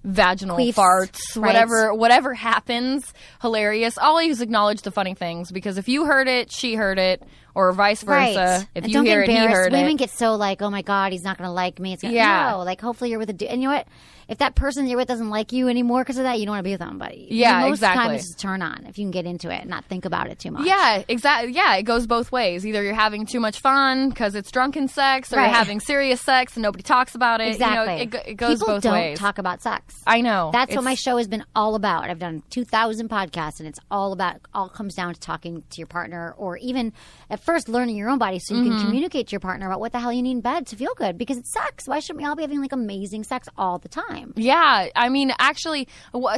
[SPEAKER 9] vaginal
[SPEAKER 1] Queefs,
[SPEAKER 9] farts, whatever happens, hilarious. Always acknowledge the funny things, because if you heard it, she heard it, or vice versa. If
[SPEAKER 1] and
[SPEAKER 9] you hear it, he heard
[SPEAKER 1] Women
[SPEAKER 9] it.
[SPEAKER 1] get so like, oh my God, he's not going to like me. No, like hopefully you're with a dude. And you know what? If that person you're with doesn't like you anymore because of that, you don't want to be with them. But most of the time, it's just turn on if you can get into it and not think about it too much.
[SPEAKER 9] Yeah, exactly. Yeah, it goes both ways. Either you're having too much fun because it's drunken sex, or you're having serious sex and nobody talks about it.
[SPEAKER 1] Exactly.
[SPEAKER 9] It goes both ways.
[SPEAKER 1] People don't talk about sex.
[SPEAKER 9] I know.
[SPEAKER 1] That's what my show has been all about. I've done 2,000 podcasts, and it's all comes down to talking to your partner, or even at first learning your own body so you can communicate to your partner about what the hell you need in bed to feel good, because it's sex. Why shouldn't we all be having like amazing sex all the time?
[SPEAKER 9] Yeah. I mean, actually,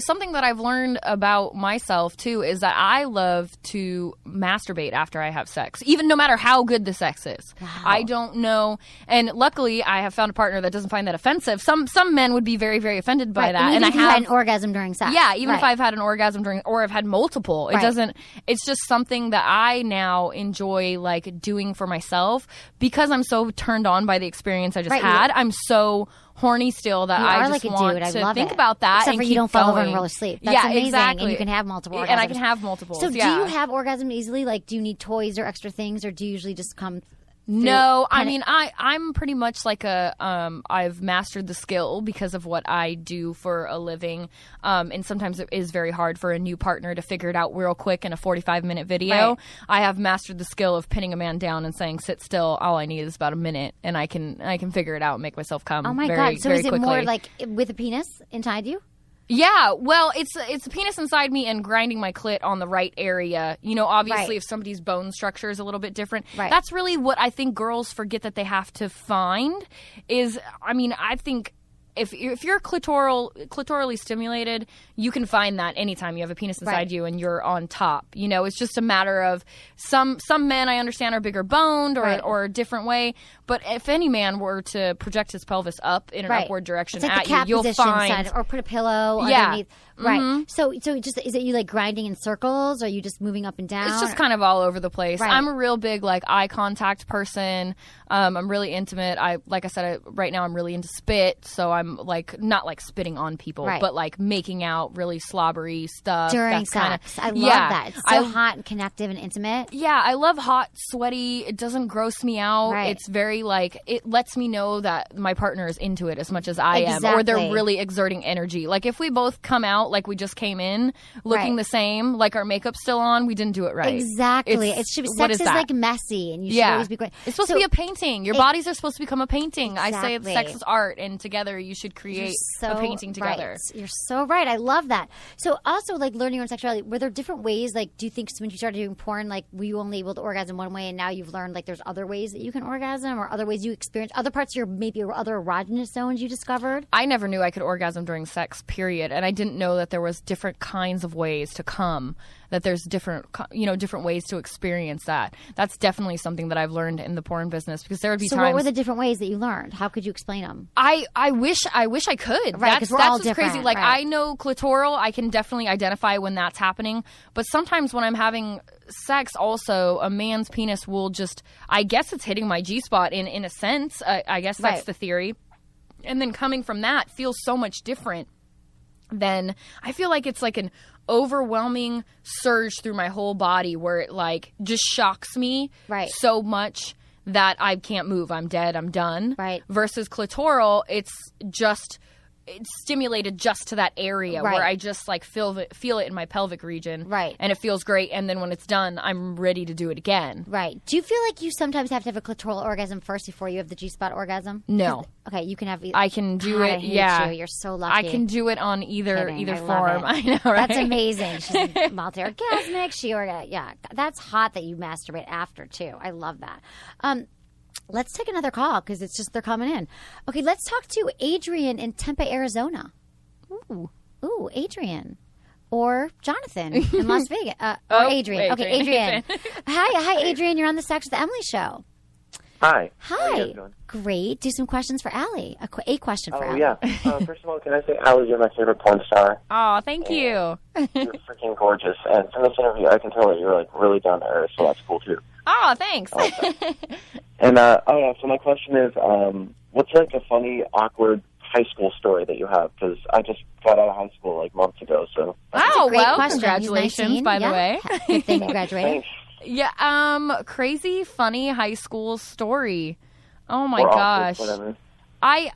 [SPEAKER 9] something that I've learned about myself, too, is that I love to masturbate after I have sex, even no matter how good the sex is. Wow. I don't know. And luckily, I have found a partner that doesn't find that offensive. Some men would be very, very offended by that.
[SPEAKER 1] And
[SPEAKER 9] I
[SPEAKER 1] if you had an orgasm during sex.
[SPEAKER 9] Yeah, even if I've had an orgasm during, or I've had multiple, it doesn't, it's just something that I now enjoy like doing for myself because I'm so turned on by the experience I just had. I'm so horny still that I just want to think about that.
[SPEAKER 1] Except
[SPEAKER 9] and
[SPEAKER 1] for
[SPEAKER 9] keep
[SPEAKER 1] you don't fall over
[SPEAKER 9] going.
[SPEAKER 1] and roll asleep. That's amazing.
[SPEAKER 9] Exactly.
[SPEAKER 1] And you can have multiple orgasms.
[SPEAKER 9] And I can have multiple.
[SPEAKER 1] So do you have orgasm easily? Like, do you need toys or extra things, or do you usually just come?
[SPEAKER 9] No, I mean, I'm pretty much like I've mastered the skill because of what I do for a living. And sometimes it is very hard for a new partner to figure it out real quick in a 45-minute video. I have mastered the skill of pinning a man down and saying, sit still. All I need is about a minute and I can figure it out and make myself come
[SPEAKER 1] Oh my
[SPEAKER 9] very,
[SPEAKER 1] God. So
[SPEAKER 9] very
[SPEAKER 1] is it
[SPEAKER 9] quickly.
[SPEAKER 1] more like with a penis inside you?
[SPEAKER 9] Yeah, well, it's a penis inside me and grinding my clit on the right area. You know, obviously, if somebody's bone structure is a little bit different, that's really what I think girls forget that they have to find is, I mean, I think if you're clitorally stimulated, you can find that anytime you have a penis inside you and you're on top. You know, it's just a matter of some men I understand are bigger boned or a different way. But if any man were to project his pelvis up in an upward direction
[SPEAKER 1] like
[SPEAKER 9] at you, you'll find
[SPEAKER 1] or put a pillow underneath. Right. So just is it you like grinding in circles? Or are you just moving up and down?
[SPEAKER 9] It's just kind of all over the place. I'm a real big like eye contact person. I'm really intimate. Like I said, right now I'm really into spit. So I'm like not like spitting on people, but like making out really slobbery stuff
[SPEAKER 1] during sex. I love that. It's so hot and connective and intimate.
[SPEAKER 9] Yeah, I love hot, sweaty. It doesn't gross me out. It's very like it lets me know that my partner is into it as much as I am, or they're really exerting energy. Like if we both come out like we just came in looking the same, like our makeup's still on, we didn't do it right.
[SPEAKER 1] Exactly. Sex is like messy, and you should always be great.
[SPEAKER 9] It's supposed to be a painting. Your bodies are supposed to become a painting. I say sex is art, and together you should create a painting together.
[SPEAKER 1] You're so right. I love that. So also, like learning your own sexuality, were there different ways? Like, do you think when you started doing porn, like were you only able to orgasm one way, and now you've learned like there's other ways that you can orgasm, or other ways you experience other parts of your maybe other erogenous zones you discovered?
[SPEAKER 9] I never knew I could orgasm during sex, period, and I didn't know that there was different kinds of ways to come. That there's different ways to experience that. That's definitely something that I've learned in the porn business because there would be times.
[SPEAKER 1] So what were the different ways that you learned? How could you explain them?
[SPEAKER 9] I wish I could.
[SPEAKER 1] Right,
[SPEAKER 9] that's
[SPEAKER 1] we're all
[SPEAKER 9] what's
[SPEAKER 1] different,
[SPEAKER 9] crazy. Like I know clitoral, I can definitely identify when that's happening. But sometimes when I'm having sex, also a man's penis will just. I guess it's hitting my G-spot in a sense. I guess that's the theory. And then coming from that feels so much different. Then I feel like it's like an overwhelming surge through my whole body where it like just shocks me so much that I can't move. I'm dead. I'm done. Versus clitoral, it's stimulated just to that area where I just like feel it in my pelvic region. And it feels great. And then when it's done, I'm ready to do it again.
[SPEAKER 1] Do you feel like you sometimes have to have a clitoral orgasm first before you have the G-spot orgasm?
[SPEAKER 9] No.
[SPEAKER 1] Okay, you can have.
[SPEAKER 9] I can do it.
[SPEAKER 1] You're so lucky.
[SPEAKER 9] I can do it on either form. I know, right?
[SPEAKER 1] That's amazing. She's multi-orgasmic. Yeah, that's hot that you masturbate after too. I love that. Let's take another call because it's just they're coming in. Okay, let's talk to Adrian in Tempe, Arizona. Ooh, Adrian. Or Jonathan in Las Vegas. Or Adrian. Okay, Adrian. Hi, Adrian. You're on the Sex with Emily show.
[SPEAKER 10] Hi.
[SPEAKER 1] Hi.
[SPEAKER 10] How are you guys doing?
[SPEAKER 1] Great. Do some questions for Allie. A question for Allie.
[SPEAKER 10] Oh, yeah. First of all, can I say, Allie, you're my favorite porn star.
[SPEAKER 9] Oh, thank you.
[SPEAKER 10] You're freaking gorgeous. And from this interview, I can tell that you're, like, really down to earth, so that's cool, too.
[SPEAKER 9] Oh, thanks.
[SPEAKER 10] And, so my question is, what's, like, a funny, awkward high school story that you have? Because I just got out of high school, like, months ago, so.
[SPEAKER 9] Congratulations, by the way.
[SPEAKER 1] Good thing you graduated.
[SPEAKER 10] Thanks.
[SPEAKER 9] Yeah, crazy, funny high school story. Oh my gosh.
[SPEAKER 10] Whatever.
[SPEAKER 9] I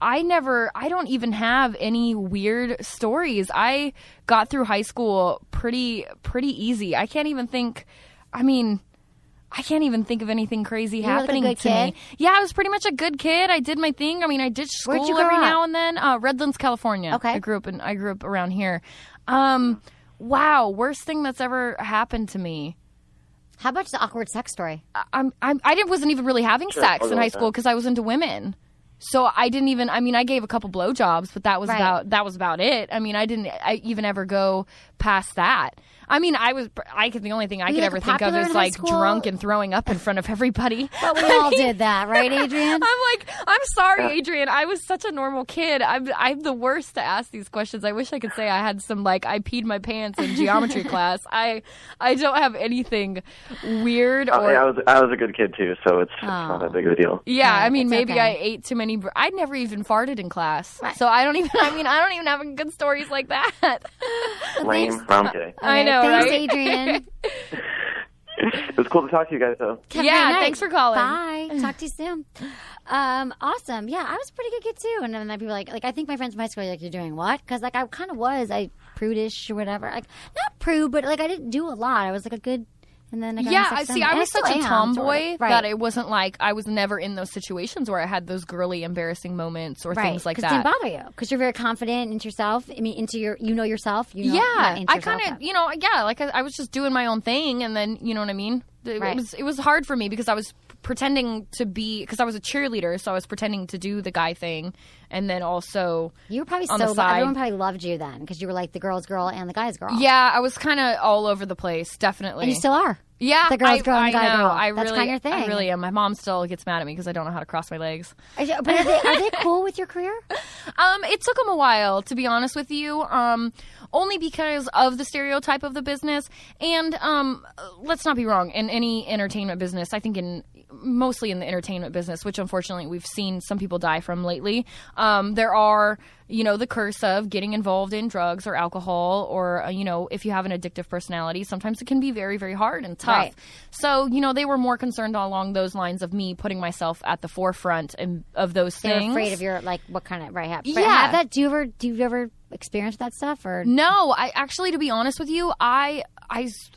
[SPEAKER 9] don't even have any weird stories. I got through high school pretty easy. I can't even think of anything crazy happening
[SPEAKER 1] like a good
[SPEAKER 9] to
[SPEAKER 1] kid?
[SPEAKER 9] me. Yeah, I was pretty much a good kid. I did my thing. I mean, I ditched school
[SPEAKER 1] Where'd you grow
[SPEAKER 9] every
[SPEAKER 1] up?
[SPEAKER 9] now and then. Redlands, California.
[SPEAKER 1] Okay.
[SPEAKER 9] I grew up around here. Wow, worst thing that's ever happened to me.
[SPEAKER 1] How about the awkward sex story?
[SPEAKER 9] I wasn't even really having sex in high school because I was into women. So I didn't even. I mean, I gave a couple blowjobs, but that was about it. I mean, I didn't even ever go past that. I mean, the only thing I could ever think of is like drunk and throwing up in front of everybody.
[SPEAKER 1] But we all did that, right, Adrian?
[SPEAKER 9] I'm sorry, Adrian. I was such a normal kid. I'm the worst to ask these questions. I wish I could say I had some I peed my pants in geometry class. I don't have anything weird. Or
[SPEAKER 10] I was a good kid too, so it's not that big of a deal.
[SPEAKER 9] Yeah, I mean, maybe I ate too many. I'd never even farted in class, so I don't even. I mean, I don't even have good stories like that.
[SPEAKER 10] Lame. I'm kidding.
[SPEAKER 9] I know.
[SPEAKER 1] Thanks,
[SPEAKER 9] right?
[SPEAKER 1] Adrian.
[SPEAKER 10] It was cool to talk to you guys, though.
[SPEAKER 9] Thanks for calling.
[SPEAKER 1] Bye. Talk to you soon. Awesome. Yeah, I was a pretty good kid too. And then people like I think my friends in high school were like, "You're doing what?" Because I kind of was, prudish or whatever. Like not prude, but I didn't do a lot. I was a good. And then
[SPEAKER 9] I was such a tomboy that it wasn't like I was never in those situations where I had those girly, embarrassing moments or things like that.
[SPEAKER 1] Because it didn't bother you because you're very confident into yourself. I mean, into your, yourself.
[SPEAKER 9] I kind of, I was just doing my own thing, and then you know what I mean. It was hard for me because I was pretending to be because I was a cheerleader, so I was pretending to do the guy thing, and then also
[SPEAKER 1] you were probably
[SPEAKER 9] on the side.
[SPEAKER 1] Everyone probably loved you then because you were like the girl's girl and the guy's girl.
[SPEAKER 9] Yeah, I was kind of all over the place, definitely.
[SPEAKER 1] And you still are.
[SPEAKER 9] Yeah,
[SPEAKER 1] the girl's girl and the guy girl.
[SPEAKER 9] That's
[SPEAKER 1] kind of your thing.
[SPEAKER 9] I really am. My mom still gets mad at me because I don't know how to cross my legs.
[SPEAKER 1] But are they cool with your career?
[SPEAKER 9] It took them a while, to be honest with you. Only because of the stereotype of the business. And let's not be wrong. In any entertainment business, I think mostly in the entertainment business, which unfortunately we've seen some people die from lately, there are, the curse of getting involved in drugs or alcohol or, if you have an addictive personality, sometimes it can be very, very hard and tough. Right. So, they were more concerned along those lines of me putting myself at the forefront of those things.
[SPEAKER 1] They're afraid of your, what kind of, right?
[SPEAKER 9] Yeah.
[SPEAKER 1] Have that, do you ever experience that stuff or?
[SPEAKER 9] No, I actually, to be honest with you,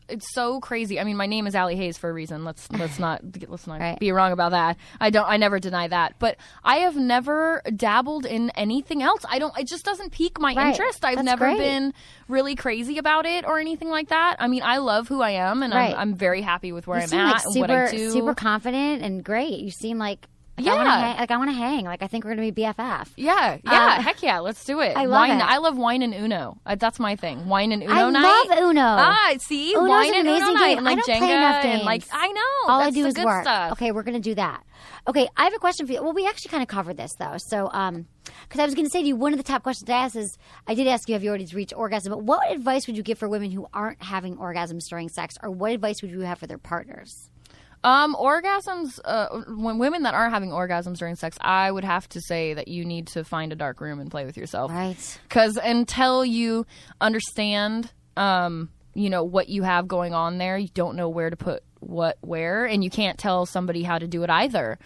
[SPEAKER 9] it's so crazy. I mean, my name is Allie Haze for a reason. Let's not right. Be wrong about that. I never deny that. But I have never dabbled in anything else. It just doesn't pique my interest. I've never been really crazy about it or anything like that. I mean, I love who I am and I'm very happy with where I'm at and what I do.
[SPEAKER 1] Super confident and great. You seem like I want to hang. I think we're going to be BFF.
[SPEAKER 9] Yeah. Heck yeah. Let's do it.
[SPEAKER 1] I love it.
[SPEAKER 9] I love wine and Uno. That's my thing. Wine and Uno night.
[SPEAKER 1] I love Uno.
[SPEAKER 9] See?
[SPEAKER 1] Uno's
[SPEAKER 9] wine
[SPEAKER 1] an
[SPEAKER 9] and
[SPEAKER 1] amazing
[SPEAKER 9] Uno night.
[SPEAKER 1] game.
[SPEAKER 9] And
[SPEAKER 1] I don't
[SPEAKER 9] Jenga
[SPEAKER 1] play enough games.
[SPEAKER 9] I know.
[SPEAKER 1] All
[SPEAKER 9] That's
[SPEAKER 1] I do
[SPEAKER 9] the
[SPEAKER 1] is
[SPEAKER 9] good
[SPEAKER 1] work.
[SPEAKER 9] Stuff.
[SPEAKER 1] Okay, we're going to do that. Okay, I have a question for you. Well, we actually kind of covered this, though. So, because I was going to say to you, one of the top questions I asked is, I did ask you if you already reached orgasm, but what advice would you give for women who aren't having orgasms during sex, or what advice would you have for their partners?
[SPEAKER 9] Orgasms, when women that aren't having orgasms during sex, I would have to say that you need to find a dark room and play with yourself.
[SPEAKER 1] Right.
[SPEAKER 9] Because until you understand, what you have going on there, you don't know where to put what where, and you can't tell somebody how to do it either.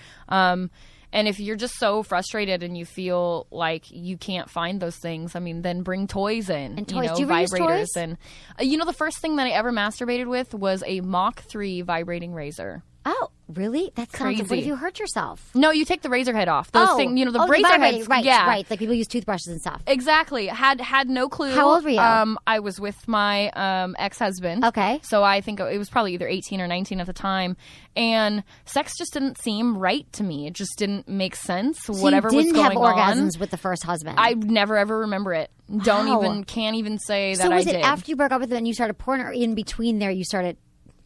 [SPEAKER 9] And if you're just so frustrated and you feel like you can't find those things, I mean, then bring toys in.
[SPEAKER 1] And toys. Do you ever use
[SPEAKER 9] vibrators.
[SPEAKER 1] Toys?
[SPEAKER 9] And the first thing that I ever masturbated with was a Mach 3 vibrating razor.
[SPEAKER 1] Oh, really? That's
[SPEAKER 9] crazy.
[SPEAKER 1] What if you hurt yourself?
[SPEAKER 9] No, you take the razor head off. Those things, the razor heads.
[SPEAKER 1] Right,
[SPEAKER 9] yeah.
[SPEAKER 1] right. Like people use toothbrushes and stuff.
[SPEAKER 9] Exactly. Had no clue.
[SPEAKER 1] How old were you?
[SPEAKER 9] I was with my ex-husband.
[SPEAKER 1] Okay.
[SPEAKER 9] So I think it was probably either 18 or 19 at the time. And sex just didn't seem right to me. It just didn't make sense.
[SPEAKER 1] So
[SPEAKER 9] whatever was going on.
[SPEAKER 1] You didn't have orgasms with the first husband?
[SPEAKER 9] I never ever remember it. Can't even say that I did.
[SPEAKER 1] So was it after you broke up with him and you started porn, or in between there you started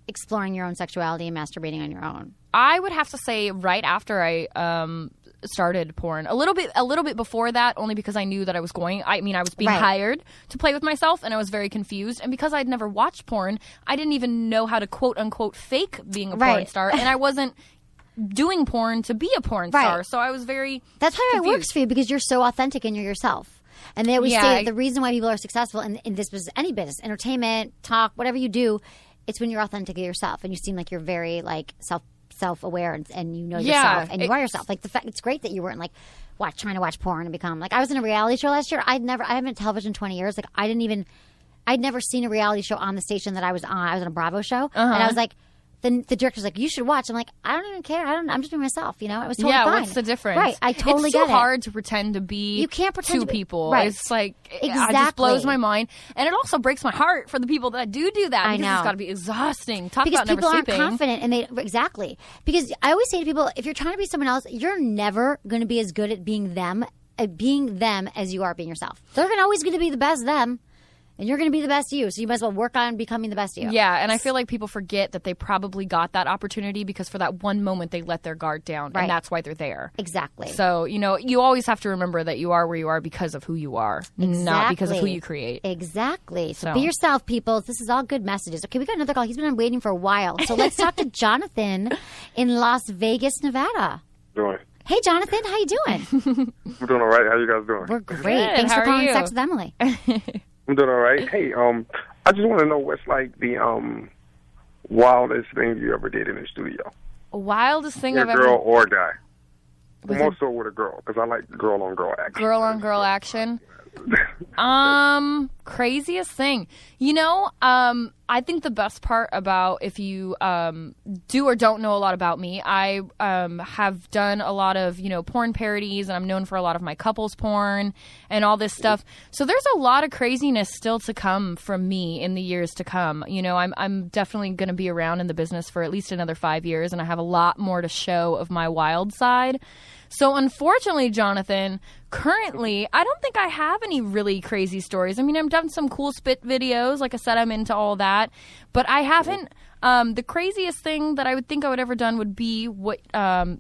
[SPEAKER 1] exploring your own sexuality and masturbating on your own?
[SPEAKER 9] I would have to say right after I started porn. A little bit before that, only because I knew that I was being hired to play with myself, and I was very confused. And because I'd never watched porn, I didn't even know how to quote unquote fake being a porn star, and I wasn't doing porn to be a porn star. So I was very
[SPEAKER 1] That's how
[SPEAKER 9] confused.
[SPEAKER 1] it works for you, because you're so authentic and you're yourself. And they always say that the reason why people are successful in this business, any business, entertainment, talk, whatever you do, it's when you're authentic to yourself, and you seem like you're very self-aware and you know yourself, and you are yourself. Like the fact, it's great that you weren't trying to watch porn and become I was in a reality show last year. I haven't television 20 years. I'd never seen a reality show on the station that I was on. I was on a Bravo show, and I was like, the director's like, you should watch. I'm like, I don't even care. I'm just being myself. You know, it was totally fine.
[SPEAKER 9] What's the difference?
[SPEAKER 1] Right, I totally get it.
[SPEAKER 9] It's too hard to pretend to be.
[SPEAKER 1] You can't pretend
[SPEAKER 9] two
[SPEAKER 1] to be,
[SPEAKER 9] people.
[SPEAKER 1] Right.
[SPEAKER 9] It's like
[SPEAKER 1] exactly.
[SPEAKER 9] It just blows my mind, and it also breaks my heart for the people that do that.
[SPEAKER 1] I know
[SPEAKER 9] it's got to be exhausting. Talk
[SPEAKER 1] because
[SPEAKER 9] about never
[SPEAKER 1] people aren't
[SPEAKER 9] sleeping.
[SPEAKER 1] confident, and they exactly because I always say to people, if you're trying to be someone else, you're never going to be as good at being them as you are being yourself. They're always going to be the best them. And you're going to be the best you, so you might as well work on becoming the best you.
[SPEAKER 9] Yeah, and I feel like people forget that they probably got that opportunity because for that one moment they let their guard down, and that's why they're there.
[SPEAKER 1] Exactly.
[SPEAKER 9] So, you always have to remember that you are where you are because of who you are, not because of who you create.
[SPEAKER 1] Exactly. So be yourself, people. This is all good messages. Okay, we got another call. He's been waiting for a while. So let's talk to Jonathan in Las Vegas, Nevada.
[SPEAKER 11] Doing?
[SPEAKER 1] Hey, Jonathan. How you doing?
[SPEAKER 11] I'm doing all right. How you guys doing?
[SPEAKER 1] We're great.
[SPEAKER 9] Good.
[SPEAKER 1] Thanks
[SPEAKER 9] How
[SPEAKER 1] for calling
[SPEAKER 9] are you?
[SPEAKER 1] Sex with Emily.
[SPEAKER 11] I'm doing all right. Hey, I just want to know what's like the wildest thing you ever did in the studio.
[SPEAKER 9] Wildest thing
[SPEAKER 11] With
[SPEAKER 9] I've
[SPEAKER 11] a
[SPEAKER 9] ever
[SPEAKER 11] girl or a guy.
[SPEAKER 9] With
[SPEAKER 11] More so with a girl, because I like girl on girl action.
[SPEAKER 9] girl on girl action. Craziest thing. I think the best part about if you do or don't know a lot about me, I have done a lot of, porn parodies, and I'm known for a lot of my couples porn and all this stuff. So there's a lot of craziness still to come from me in the years to come. I'm definitely going to be around in the business for at least another 5 years, and I have a lot more to show of my wild side. So unfortunately, Jonathan, currently, I don't think I have any really crazy stories. I mean, I've done some cool spit videos. Like I said, I'm into all that. But I haven't. The craziest thing that I would think I would ever done would be what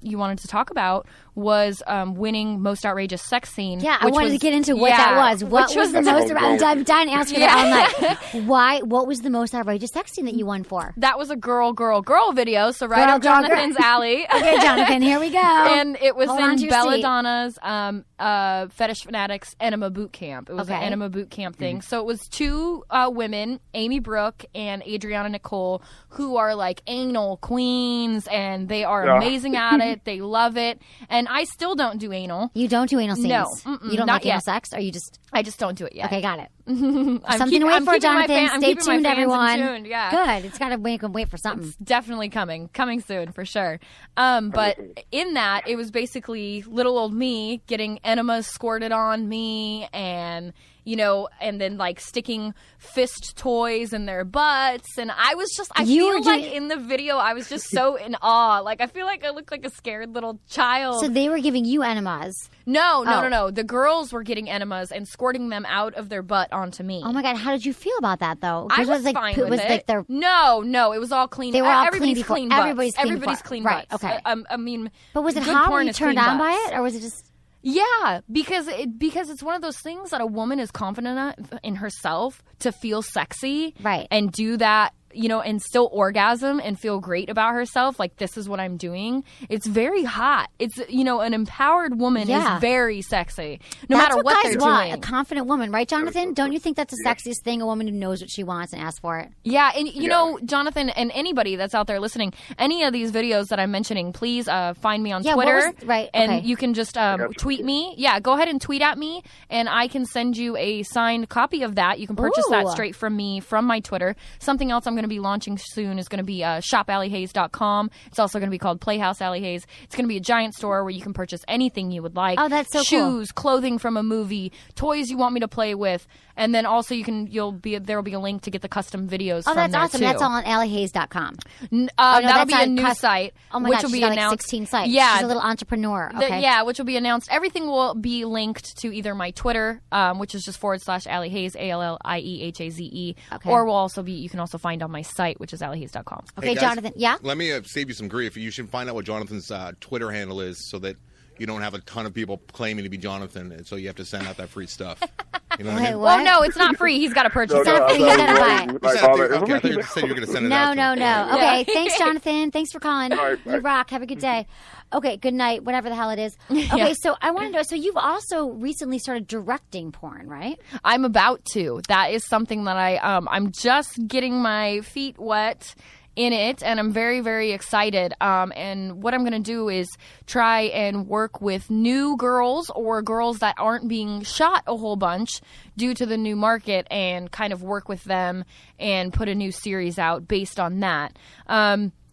[SPEAKER 9] you wanted to talk about was winning most outrageous sex scene.
[SPEAKER 1] Yeah, I wanted to get into what that was. What was the most? I'm dying to ask you that all night. Why? What was the most outrageous sex scene that you won for?
[SPEAKER 9] That was a girl video. So right up Jonathan's alley.
[SPEAKER 1] Okay, Jonathan, here we go.
[SPEAKER 9] And it was
[SPEAKER 1] Hold on to
[SPEAKER 9] in
[SPEAKER 1] your seat.
[SPEAKER 9] Belladonna's Fetish Fanatics Enema Boot Camp. It was an Enema Boot Camp thing. So it was two women, Amy Brooke and Adriana Nicole, who are like anal queens, and they are amazing at it. They love it. And I still don't do anal.
[SPEAKER 1] You don't do anal scenes?
[SPEAKER 9] No.
[SPEAKER 1] You don't like anal sex? Or you just...
[SPEAKER 9] I just don't do it yet.
[SPEAKER 1] Okay, got it.
[SPEAKER 9] Something
[SPEAKER 1] to wait for, Jonathan. Stay
[SPEAKER 9] tuned,
[SPEAKER 1] tuned, everyone.
[SPEAKER 9] Tuned, yeah.
[SPEAKER 1] Good. It's got to make them wait for something.
[SPEAKER 9] It's definitely coming soon for sure. But in that, it was basically little old me getting enemas squirted on me, and and then like sticking fist toys in their butts, and I feel like in the video I was just so in awe. Like I feel like I look like a scared little child.
[SPEAKER 1] So they were giving you enemas.
[SPEAKER 9] No. The girls were getting enemas and squirting them out of their butt onto me.
[SPEAKER 1] Oh my God, how did you feel about that though?
[SPEAKER 9] I was fine with it.
[SPEAKER 1] Like
[SPEAKER 9] no, it was all clean.
[SPEAKER 1] They were all
[SPEAKER 9] everybody's
[SPEAKER 1] clean
[SPEAKER 9] butts.
[SPEAKER 1] Everybody's clean
[SPEAKER 9] butts.
[SPEAKER 1] Right. Okay.
[SPEAKER 9] I mean,
[SPEAKER 1] but was it
[SPEAKER 9] good
[SPEAKER 1] hot
[SPEAKER 9] porn
[SPEAKER 1] when you
[SPEAKER 9] is
[SPEAKER 1] turned
[SPEAKER 9] clean
[SPEAKER 1] on by
[SPEAKER 9] butts.
[SPEAKER 1] it, or was it just?
[SPEAKER 9] Yeah, because it's one of those things that a woman is confident in herself to feel sexy,
[SPEAKER 1] right,
[SPEAKER 9] and do that, and still orgasm and feel great about herself. Like, this is what I'm doing. It's very hot. It's, an empowered woman is very sexy, no matter what they're doing.
[SPEAKER 1] A confident woman, right, Jonathan? Don't you think that's the sexiest thing? A woman who knows what she wants and asks for it.
[SPEAKER 9] Yeah, and you know, Jonathan, and anybody that's out there listening, any of these videos that I'm mentioning, please find me on Twitter, and you can just tweet me. Yeah, go ahead and tweet at me, and I can send you a signed copy of that. You can purchase that straight from me from my Twitter. Something else I'm going to be launching soon is going to be shopalliehaze.com. It's also going to be called Playhouse Allie Haze. It's going to be a giant store where you can purchase anything you would like.
[SPEAKER 1] Oh, that's so
[SPEAKER 9] Shoes, clothing from a movie, toys you want me to play with, and then also there will be a link to get the custom videos from there.
[SPEAKER 1] Oh, that's awesome.
[SPEAKER 9] Too.
[SPEAKER 1] That's all on alliehaze.com.
[SPEAKER 9] That'll be a new site.
[SPEAKER 1] Oh my
[SPEAKER 9] which
[SPEAKER 1] gosh,
[SPEAKER 9] will be
[SPEAKER 1] she's got
[SPEAKER 9] announced.
[SPEAKER 1] Like 16 sites.
[SPEAKER 9] Yeah,
[SPEAKER 1] she's a little entrepreneur. Okay.
[SPEAKER 9] Which will be announced. Everything will be linked to either my Twitter, which is just /Allie Haze, ALLIEHAZE, or you can also find on my site, which is alliehaze.com.
[SPEAKER 1] Okay,
[SPEAKER 7] hey guys,
[SPEAKER 1] Jonathan. Yeah.
[SPEAKER 7] Let me save you some grief. You should find out what Jonathan's Twitter handle is, so that you don't have a ton of people claiming to be Jonathan, and so you have to send out that free stuff. You know what I mean?
[SPEAKER 9] Well, no, it's not free. He's got to purchase it.
[SPEAKER 1] He's got to buy it.
[SPEAKER 7] Okay, I thought you said you were going to send it out.
[SPEAKER 1] No. Okay, thanks, Jonathan. Thanks for calling. You rock. Have a good day. Okay, good night, whatever the hell it is. Okay, so I wanted to know, so you've also recently started directing porn, right?
[SPEAKER 9] I'm about to. That is something that I'm just getting my feet wet in it, and I'm very, very excited. And what I'm going to do is try and work with new girls or girls that aren't being shot a whole bunch due to the new market, and kind of work with them and put a new series out based on that.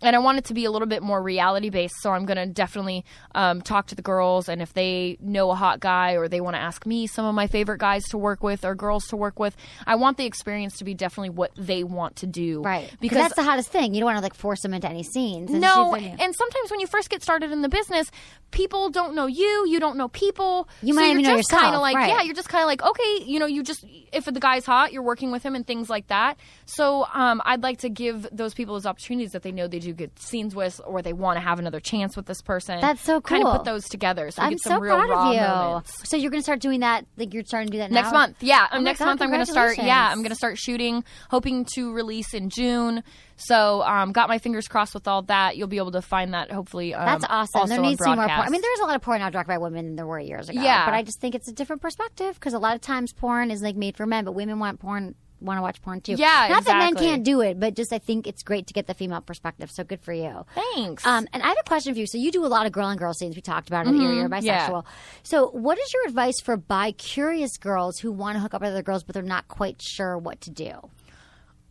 [SPEAKER 9] I want it to be a little bit more reality based. So I'm going to definitely talk to the girls, and if they know a hot guy or they want to ask me some of my favorite guys to work with or girls to work with, I want the experience to be definitely what they want to do.
[SPEAKER 1] Right. Because that's the hottest thing. You don't want to like force them into any scenes.
[SPEAKER 9] No, and sometimes when you first get started in the business, people don't know you don't know people.
[SPEAKER 1] You might even know yourself.
[SPEAKER 9] Kind of like,
[SPEAKER 1] right.
[SPEAKER 9] yeah, you're just kind of like, okay, you just, if the guy's hot, you're working with him and things like that. So I'd like to give those people those opportunities that they know they do good scenes with, or they want to have another chance with this person.
[SPEAKER 1] That's so cool.
[SPEAKER 9] Kind of put those together so we
[SPEAKER 1] I'm
[SPEAKER 9] get some
[SPEAKER 1] so
[SPEAKER 9] real
[SPEAKER 1] proud
[SPEAKER 9] raw
[SPEAKER 1] of you.
[SPEAKER 9] moments.
[SPEAKER 1] So you're going to start doing that, like you're starting to do that now?
[SPEAKER 9] Next month, yeah. Next
[SPEAKER 1] God,
[SPEAKER 9] month I'm going to start, I'm going to start shooting, hoping to release in June. So got my fingers crossed with all that. You'll be able to find that hopefully
[SPEAKER 1] That's awesome.
[SPEAKER 9] also
[SPEAKER 1] There needs to be more porn.
[SPEAKER 9] broadcast.
[SPEAKER 1] I mean, there's a lot of porn now directed by women than there were years ago.
[SPEAKER 9] Yeah.
[SPEAKER 1] But I just think it's a different perspective because a lot of times porn is like made for men, but women want to watch porn too.
[SPEAKER 9] Yeah,
[SPEAKER 1] Not that men
[SPEAKER 9] exactly.
[SPEAKER 1] can't do it, but just I think it's great to get the female perspective. So good for you.
[SPEAKER 9] Thanks.
[SPEAKER 1] And I have a question for you. So you do a lot of girl on girl scenes. We talked about it. You're bisexual.
[SPEAKER 9] Yeah.
[SPEAKER 1] So what is your advice for bi-curious girls who want to hook up with other girls, but they're not quite sure what to do?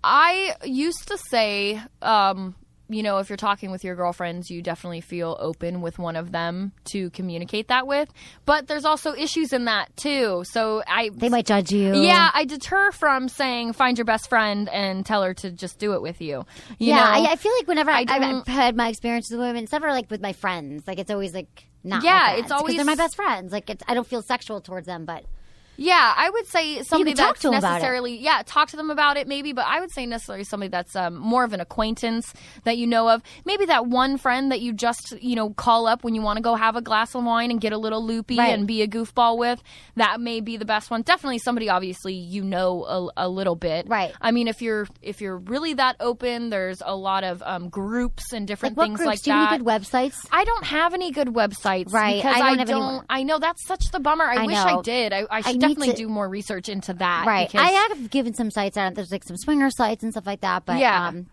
[SPEAKER 9] I used to say, if you're talking with your girlfriends, you definitely feel open with one of them to communicate that with. But there's also issues in that, too. So
[SPEAKER 1] they might judge you.
[SPEAKER 9] Yeah, I deter from saying find your best friend and tell her to just do it with you. You know?
[SPEAKER 1] I feel like whenever I've had my experiences with women, it's never like with my friends. Like it's always like not my friends,
[SPEAKER 9] it's always...
[SPEAKER 1] because they're my best friends. Like I don't feel sexual towards them, but...
[SPEAKER 9] Yeah, I would say somebody
[SPEAKER 1] talk
[SPEAKER 9] that's
[SPEAKER 1] to them about
[SPEAKER 9] necessarily, talk to them about it maybe, but I would say necessarily somebody that's more of an acquaintance that you know of. Maybe that one friend that you just, call up when you want to go have a glass of wine and get a little loopy and be a goofball with. That may be the best one. Definitely somebody obviously a little bit.
[SPEAKER 1] Right.
[SPEAKER 9] I mean, if you're really that open, there's a lot of groups and different
[SPEAKER 1] what
[SPEAKER 9] things
[SPEAKER 1] groups?
[SPEAKER 9] like
[SPEAKER 1] Do you have
[SPEAKER 9] that.
[SPEAKER 1] any good websites?
[SPEAKER 9] I don't have any good websites.
[SPEAKER 1] Right.
[SPEAKER 9] Because
[SPEAKER 1] I don't have any.
[SPEAKER 9] I know that's such the bummer. I wish
[SPEAKER 1] know.
[SPEAKER 9] I did. I should definitely do more research into that.
[SPEAKER 1] Right.
[SPEAKER 9] Because,
[SPEAKER 1] I have given some sites out. There's like some swinger sites and stuff like that. But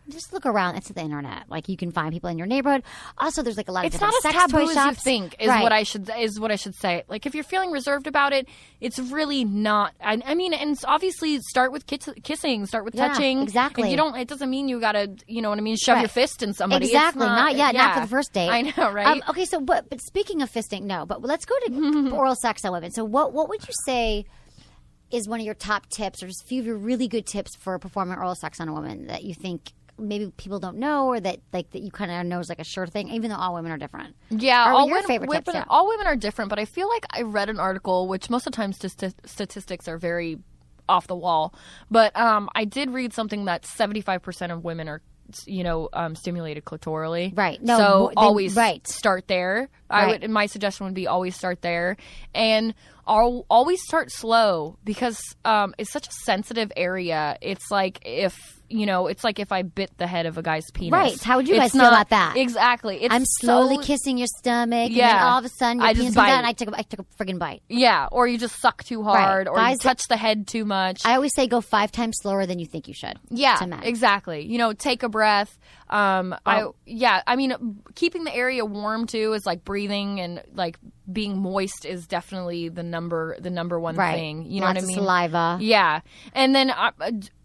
[SPEAKER 1] just look around. It's the internet. Like you can find people in your neighborhood. Also, there's like a lot of different sex toy shops.
[SPEAKER 9] It's not as taboo as you think. Is what I should say. Like if you're feeling reserved about it, it's really not. I mean, and obviously start with kissing. Start with touching.
[SPEAKER 1] Exactly.
[SPEAKER 9] And you don't. It doesn't mean you gotta. You know what I mean? Shove your fist in somebody.
[SPEAKER 1] Exactly.
[SPEAKER 9] It's not yet.
[SPEAKER 1] Not for the first date.
[SPEAKER 9] I know, right?
[SPEAKER 1] Okay. So, but speaking of fisting, no. But let's go to oral sex on women. So, what would you say is one of your top tips, or just a few of your really good tips for performing oral sex on a woman that you think maybe people don't know, or that you kind of know is like a sure thing, even though all women are different?
[SPEAKER 9] Yeah,
[SPEAKER 1] all your favorite tips.
[SPEAKER 9] All women are different, but I feel like I read an article, which most of the time statistics are very off the wall, but I did read something that 75% of women are stimulated clitorally.
[SPEAKER 1] Right. No,
[SPEAKER 9] so always start there.
[SPEAKER 1] Right.
[SPEAKER 9] My suggestion would be always start there, and always start slow, because it's such a sensitive area. It's like if I bit the head of a guy's penis.
[SPEAKER 1] Right. How would you guys feel about that?
[SPEAKER 9] Exactly.
[SPEAKER 1] I'm slowly kissing your stomach, and then all of a sudden your penis comes out, and I took a friggin' bite.
[SPEAKER 9] Yeah. Or you just suck too hard, or guys, you touch the head too much.
[SPEAKER 1] I always say go 5 times slower than you think you should.
[SPEAKER 9] Yeah. Exactly. Take a breath. I mean, keeping the area warm too is like breathing, and like being moist is definitely the number one thing. You know
[SPEAKER 1] Lots
[SPEAKER 9] what I mean?
[SPEAKER 1] Of saliva.
[SPEAKER 9] Yeah, and then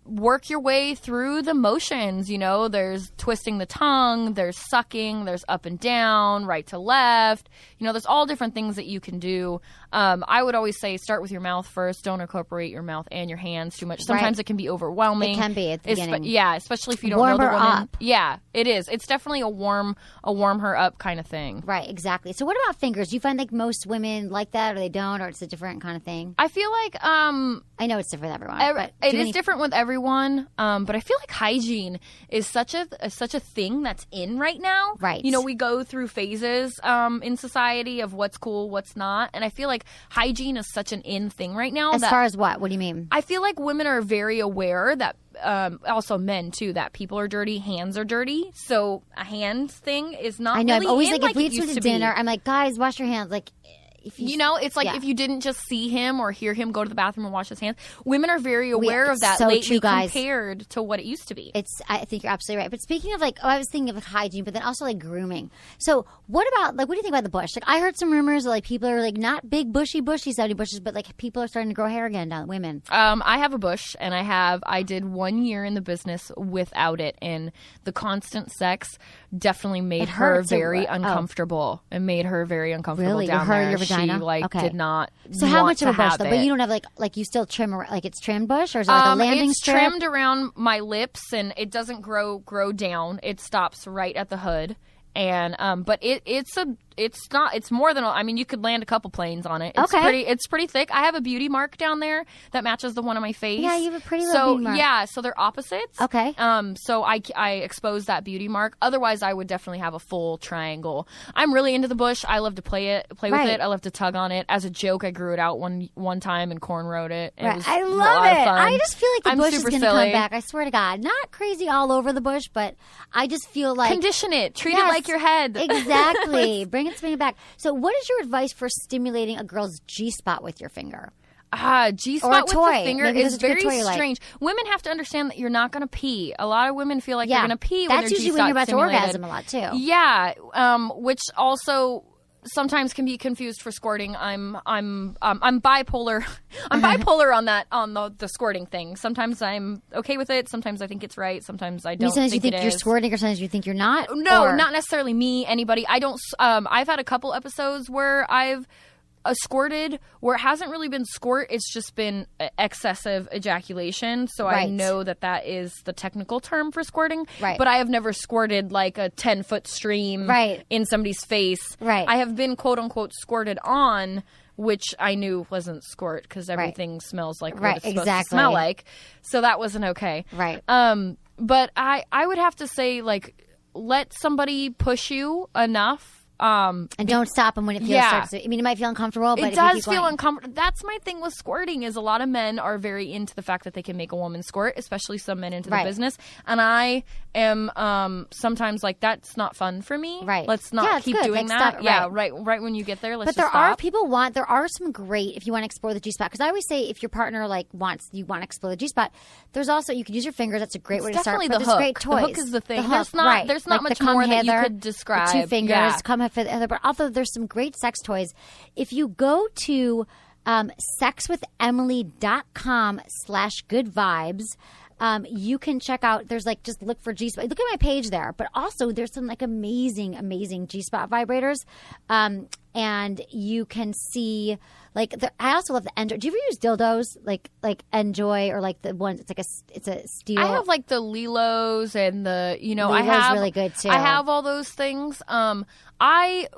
[SPEAKER 9] work your way through the motions. There's twisting the tongue, there's sucking, there's up and down, right to left. There's all different things that you can do. I would always say start with your mouth first. Don't incorporate your mouth and your hands too much. Sometimes it can be overwhelming.
[SPEAKER 1] It can be at the beginning.
[SPEAKER 9] Yeah, especially if you don't
[SPEAKER 1] warm
[SPEAKER 9] know the
[SPEAKER 1] her
[SPEAKER 9] woman.
[SPEAKER 1] Up.
[SPEAKER 9] Yeah, it is. It's definitely a warm her up kind of thing.
[SPEAKER 1] Right, exactly. So what about fingers? Do you find like most women like that, or they don't, or it's a different kind of thing?
[SPEAKER 9] I feel like
[SPEAKER 1] I know it's different with everyone. But
[SPEAKER 9] it is different with everyone. But I feel like hygiene is such a thing that's in right now.
[SPEAKER 1] Right.
[SPEAKER 9] We go through phases in society of what's cool, what's not, and I feel like hygiene is such an in thing right now.
[SPEAKER 1] As far as what? What do you mean?
[SPEAKER 9] I feel like women are very aware that, also men too, that people are dirty, hands are dirty. So a hand thing is not.
[SPEAKER 1] I know.
[SPEAKER 9] Really
[SPEAKER 1] I'm always
[SPEAKER 9] in
[SPEAKER 1] like, if we get to dinner, I'm like, guys, wash your hands. Like,
[SPEAKER 9] it's like if you didn't just see him or hear him go to the bathroom and wash his hands. Women are very aware of that lately compared to what it used to be.
[SPEAKER 1] I think you're absolutely right. But speaking of I was thinking of hygiene, but then also grooming. So what about what do you think about the bush? I heard some rumors that people are not big bushy 70 bushes, but people are starting to grow hair again down women.
[SPEAKER 9] I have a bush, and I did 1 year in the business without it, and the constant sex definitely made her very uncomfortable. It made her very uncomfortable down there.
[SPEAKER 1] Your vagina?
[SPEAKER 9] She did not.
[SPEAKER 1] So how much of a bush though? But you don't have you still trim it's trimmed bush, or is it a landing strip?
[SPEAKER 9] It's trimmed around my lips, and it doesn't grow down. It stops right at the hood. And but it's more than you could land a couple planes on it. It's pretty thick. I have a beauty mark down there that matches the one on my face.
[SPEAKER 1] Yeah, you have a pretty little beauty mark.
[SPEAKER 9] Yeah, so they're opposites.
[SPEAKER 1] Okay.
[SPEAKER 9] So I expose that beauty mark. Otherwise, I would definitely have a full triangle. I'm really into the bush. I love to play with it. I love to tug on it. As a joke, I grew it out one time and cornrowed it.
[SPEAKER 1] I love it. I just feel like the bush is going to come back. I swear to God, not crazy all over the bush, but I just feel like
[SPEAKER 9] condition it. Treat it like your head.
[SPEAKER 1] Exactly. Bring it back. So what is your advice for stimulating a girl's G-spot with your finger?
[SPEAKER 9] G-spot with the finger is very strange. Women have to understand that you're not going to pee. A lot of women feel like they're going to pee when their G-spot
[SPEAKER 1] usually when you're about
[SPEAKER 9] stimulated.
[SPEAKER 1] to orgasm a lot too.
[SPEAKER 9] Yeah, which also sometimes can be confused for squirting. I'm bipolar. I'm bipolar on the squirting thing. Sometimes I'm okay with it. Sometimes I think it's right. Sometimes I don't.
[SPEAKER 1] Sometimes you think you're squirting, or sometimes you think you're not.
[SPEAKER 9] No, not necessarily me. Anybody. I don't. I've had a couple episodes where I've squirted where it hasn't really been squirt, it's just been excessive ejaculation. So I know that is the technical term for squirting.
[SPEAKER 1] Right.
[SPEAKER 9] But I have never squirted a 10-foot stream in somebody's face.
[SPEAKER 1] Right.
[SPEAKER 9] I have been quote unquote squirted on, which I knew wasn't squirt because everything smells like what it's supposed to smell like. So that wasn't okay.
[SPEAKER 1] Right.
[SPEAKER 9] But I would have to say let somebody push you enough.
[SPEAKER 1] And don't stop them when it starts to, it might feel uncomfortable, but
[SPEAKER 9] it does feel uncomfortable. That's my thing with squirting is a lot of men are very into the fact that they can make a woman squirt, especially some men into the business. And I am sometimes that's not fun for me.
[SPEAKER 1] Right.
[SPEAKER 9] Let's not keep doing that.
[SPEAKER 1] Stop,
[SPEAKER 9] right when you get there, let's
[SPEAKER 1] But
[SPEAKER 9] just stop.
[SPEAKER 1] there are some great, if you want to explore the G-spot, because I always say if your partner want to explore the G-spot, there's also, you can use your fingers. That's a great way to start.
[SPEAKER 9] Definitely the hook. There's great toys. The hook is the thing. There's not much more that you could describe.
[SPEAKER 1] The 2 fingers, but also there's some great sex toys. If you go to sexwithemily.com/goodvibes, you can check out, there's just look for G-spot. Look at my page there. But also there's some amazing G-spot vibrators. And you can see I also love the Enjoy. Do you ever use dildos like Enjoy or the ones it's a steel?
[SPEAKER 9] I have the Lilos and the
[SPEAKER 1] Lilo's
[SPEAKER 9] I have
[SPEAKER 1] really good too.
[SPEAKER 9] I have all those things. I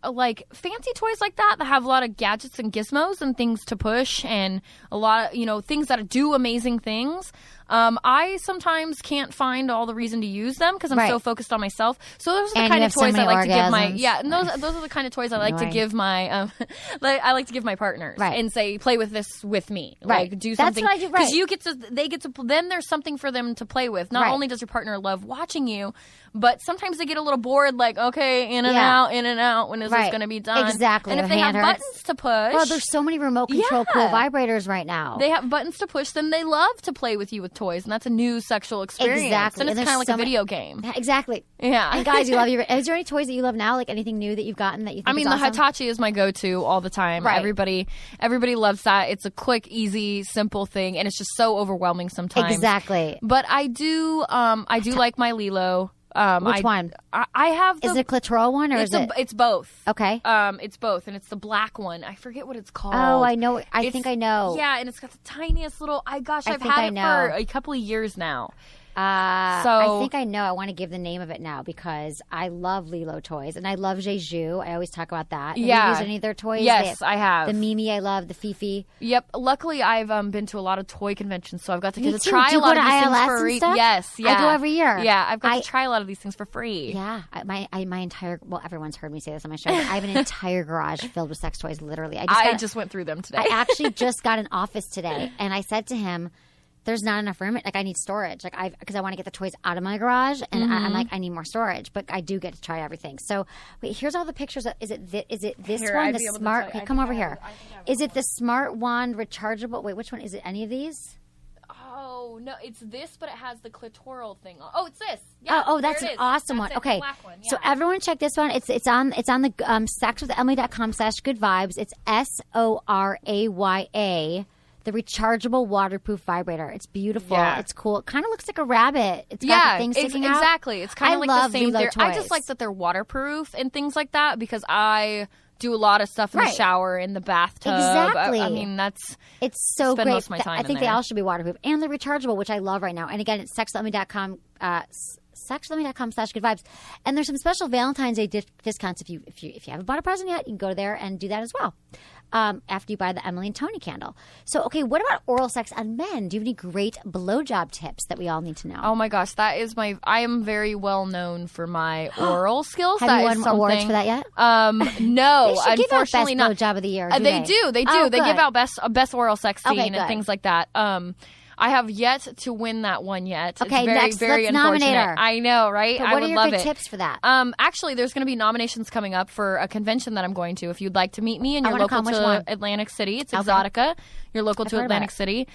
[SPEAKER 9] like fancy toys like that have a lot of gadgets and gizmos and things to push and a lot of things that do amazing things. I sometimes can't find all the reason to use them because I'm so focused on myself. So those are the kind of toys I like to give my and those are the kind of toys I like to give my I like to give my partners and say play with this with me. Do something.
[SPEAKER 1] That's what I do.
[SPEAKER 9] Because they get to then there's something for them to play with. Not only does your partner love watching you, but sometimes they get a little bored. Okay, in and out. When is this going to be done?
[SPEAKER 1] Exactly.
[SPEAKER 9] And if they have buttons to push,
[SPEAKER 1] well, there's so many remote control cool vibrators right now.
[SPEAKER 9] They have buttons to push. Then they love to play with you with toys, and that's a new sexual experience.
[SPEAKER 1] Exactly.
[SPEAKER 9] And it's kind of like a video game.
[SPEAKER 1] Exactly.
[SPEAKER 9] Yeah.
[SPEAKER 1] And guys, you love your. Is there any toys that you love now? Anything new that you've gotten that you think is awesome?
[SPEAKER 9] The Hitachi is my go-to all the time.
[SPEAKER 1] Right.
[SPEAKER 9] Everybody loves that. It's a quick, easy, simple thing, and it's just so overwhelming sometimes.
[SPEAKER 1] Exactly.
[SPEAKER 9] But I do like my Lilo.
[SPEAKER 1] Which one?
[SPEAKER 9] I have.
[SPEAKER 1] Is it a clitoral one or is it?
[SPEAKER 9] It's both.
[SPEAKER 1] Okay.
[SPEAKER 9] It's both, and it's the black one. I forget what it's called.
[SPEAKER 1] Oh, I know. I think I know.
[SPEAKER 9] Yeah, and it's got the tiniest little. I've had it for a couple of years now.
[SPEAKER 1] I think I know. I want to give the name of it now because I love Lilo toys and I love Jeju. I always talk about that. Have you used any of their toys?
[SPEAKER 9] Yes, I have.
[SPEAKER 1] The Mimi, I love the Fifi.
[SPEAKER 9] Yep. Luckily, I've been to a lot of toy conventions, so I've got to get to try a lot of these things for free. Yes, yeah.
[SPEAKER 1] I go every year.
[SPEAKER 9] Yeah, I've got to try a lot of these things for free.
[SPEAKER 1] Yeah, my entire everyone's heard me say this on my show. But I have an entire garage filled with sex toys. Literally,
[SPEAKER 9] I just went through them today.
[SPEAKER 1] I actually just got an office today, and I said to him, there's not enough room. Like I need storage. Like because I want to get the toys out of my garage, and I'm like I need more storage. But I do get to try everything. So wait, here's all the pictures. Is it this
[SPEAKER 9] Here,
[SPEAKER 1] one?
[SPEAKER 9] I'd
[SPEAKER 1] The
[SPEAKER 9] be able to
[SPEAKER 1] smart.
[SPEAKER 9] tell you.
[SPEAKER 1] Okay, come over here. Is it the smart wand rechargeable? Wait, which one is it? Any of these?
[SPEAKER 9] Oh no, it's this, but it has the clitoral thing. Oh, it's this. Yeah,
[SPEAKER 1] Oh, that's an awesome one. Okay, so everyone check this one. It's on the sexwithemily.com/goodvibes. It's SORAYA. The rechargeable waterproof vibrator. It's beautiful.
[SPEAKER 9] Yeah.
[SPEAKER 1] It's cool. It kind of looks like a rabbit. It's got the thing sticking out.
[SPEAKER 9] Exactly. It's kind of like
[SPEAKER 1] love
[SPEAKER 9] the same
[SPEAKER 1] Lilo
[SPEAKER 9] theory. I
[SPEAKER 1] toys.
[SPEAKER 9] just like that they're waterproof and things like that because I do a lot of stuff in the shower, in the bathtub.
[SPEAKER 1] Exactly.
[SPEAKER 9] I mean,
[SPEAKER 1] it's so
[SPEAKER 9] spend
[SPEAKER 1] great.
[SPEAKER 9] most of my time
[SPEAKER 1] I think
[SPEAKER 9] in
[SPEAKER 1] they
[SPEAKER 9] there.
[SPEAKER 1] all should be waterproof. And they're rechargeable, which I love right now. And again, it's sexwithemily.com, sexwithemily.com/goodvibes. And there's some special Valentine's Day discounts if you haven't bought a present yet. You can go there and do that as well. After you buy the Emily and Tony candle. So, okay, what about oral sex on men? Do you have any great blowjob tips that we all need to know?
[SPEAKER 9] Oh my gosh, that is I am very well known for my oral skills.
[SPEAKER 1] Have
[SPEAKER 9] that
[SPEAKER 1] you
[SPEAKER 9] is
[SPEAKER 1] won awards
[SPEAKER 9] something-
[SPEAKER 1] for that yet?
[SPEAKER 9] No,
[SPEAKER 1] They should give out best
[SPEAKER 9] unfortunately not.
[SPEAKER 1] blowjob of the year.
[SPEAKER 9] They do. They
[SPEAKER 1] Oh,
[SPEAKER 9] give
[SPEAKER 1] good.
[SPEAKER 9] out best oral sex scene
[SPEAKER 1] Okay,
[SPEAKER 9] and
[SPEAKER 1] good.
[SPEAKER 9] things like that. I have yet to win that one yet.
[SPEAKER 1] Okay,
[SPEAKER 9] it's very,
[SPEAKER 1] next,
[SPEAKER 9] very
[SPEAKER 1] let's nominate
[SPEAKER 9] unfortunate.
[SPEAKER 1] her.
[SPEAKER 9] I know, right?
[SPEAKER 1] But
[SPEAKER 9] I
[SPEAKER 1] what
[SPEAKER 9] would
[SPEAKER 1] are your
[SPEAKER 9] love
[SPEAKER 1] good
[SPEAKER 9] it.
[SPEAKER 1] tips for that?
[SPEAKER 9] Actually, there's going to be nominations coming up for a convention that I'm going to. If you'd like to meet me and
[SPEAKER 1] I
[SPEAKER 9] you're
[SPEAKER 1] wanna
[SPEAKER 9] local
[SPEAKER 1] come. Which
[SPEAKER 9] to
[SPEAKER 1] one?
[SPEAKER 9] Atlantic City, it's
[SPEAKER 1] Okay.
[SPEAKER 9] Exotica. You're local
[SPEAKER 1] I've
[SPEAKER 9] to
[SPEAKER 1] heard about
[SPEAKER 9] Atlantic
[SPEAKER 1] it.
[SPEAKER 9] City.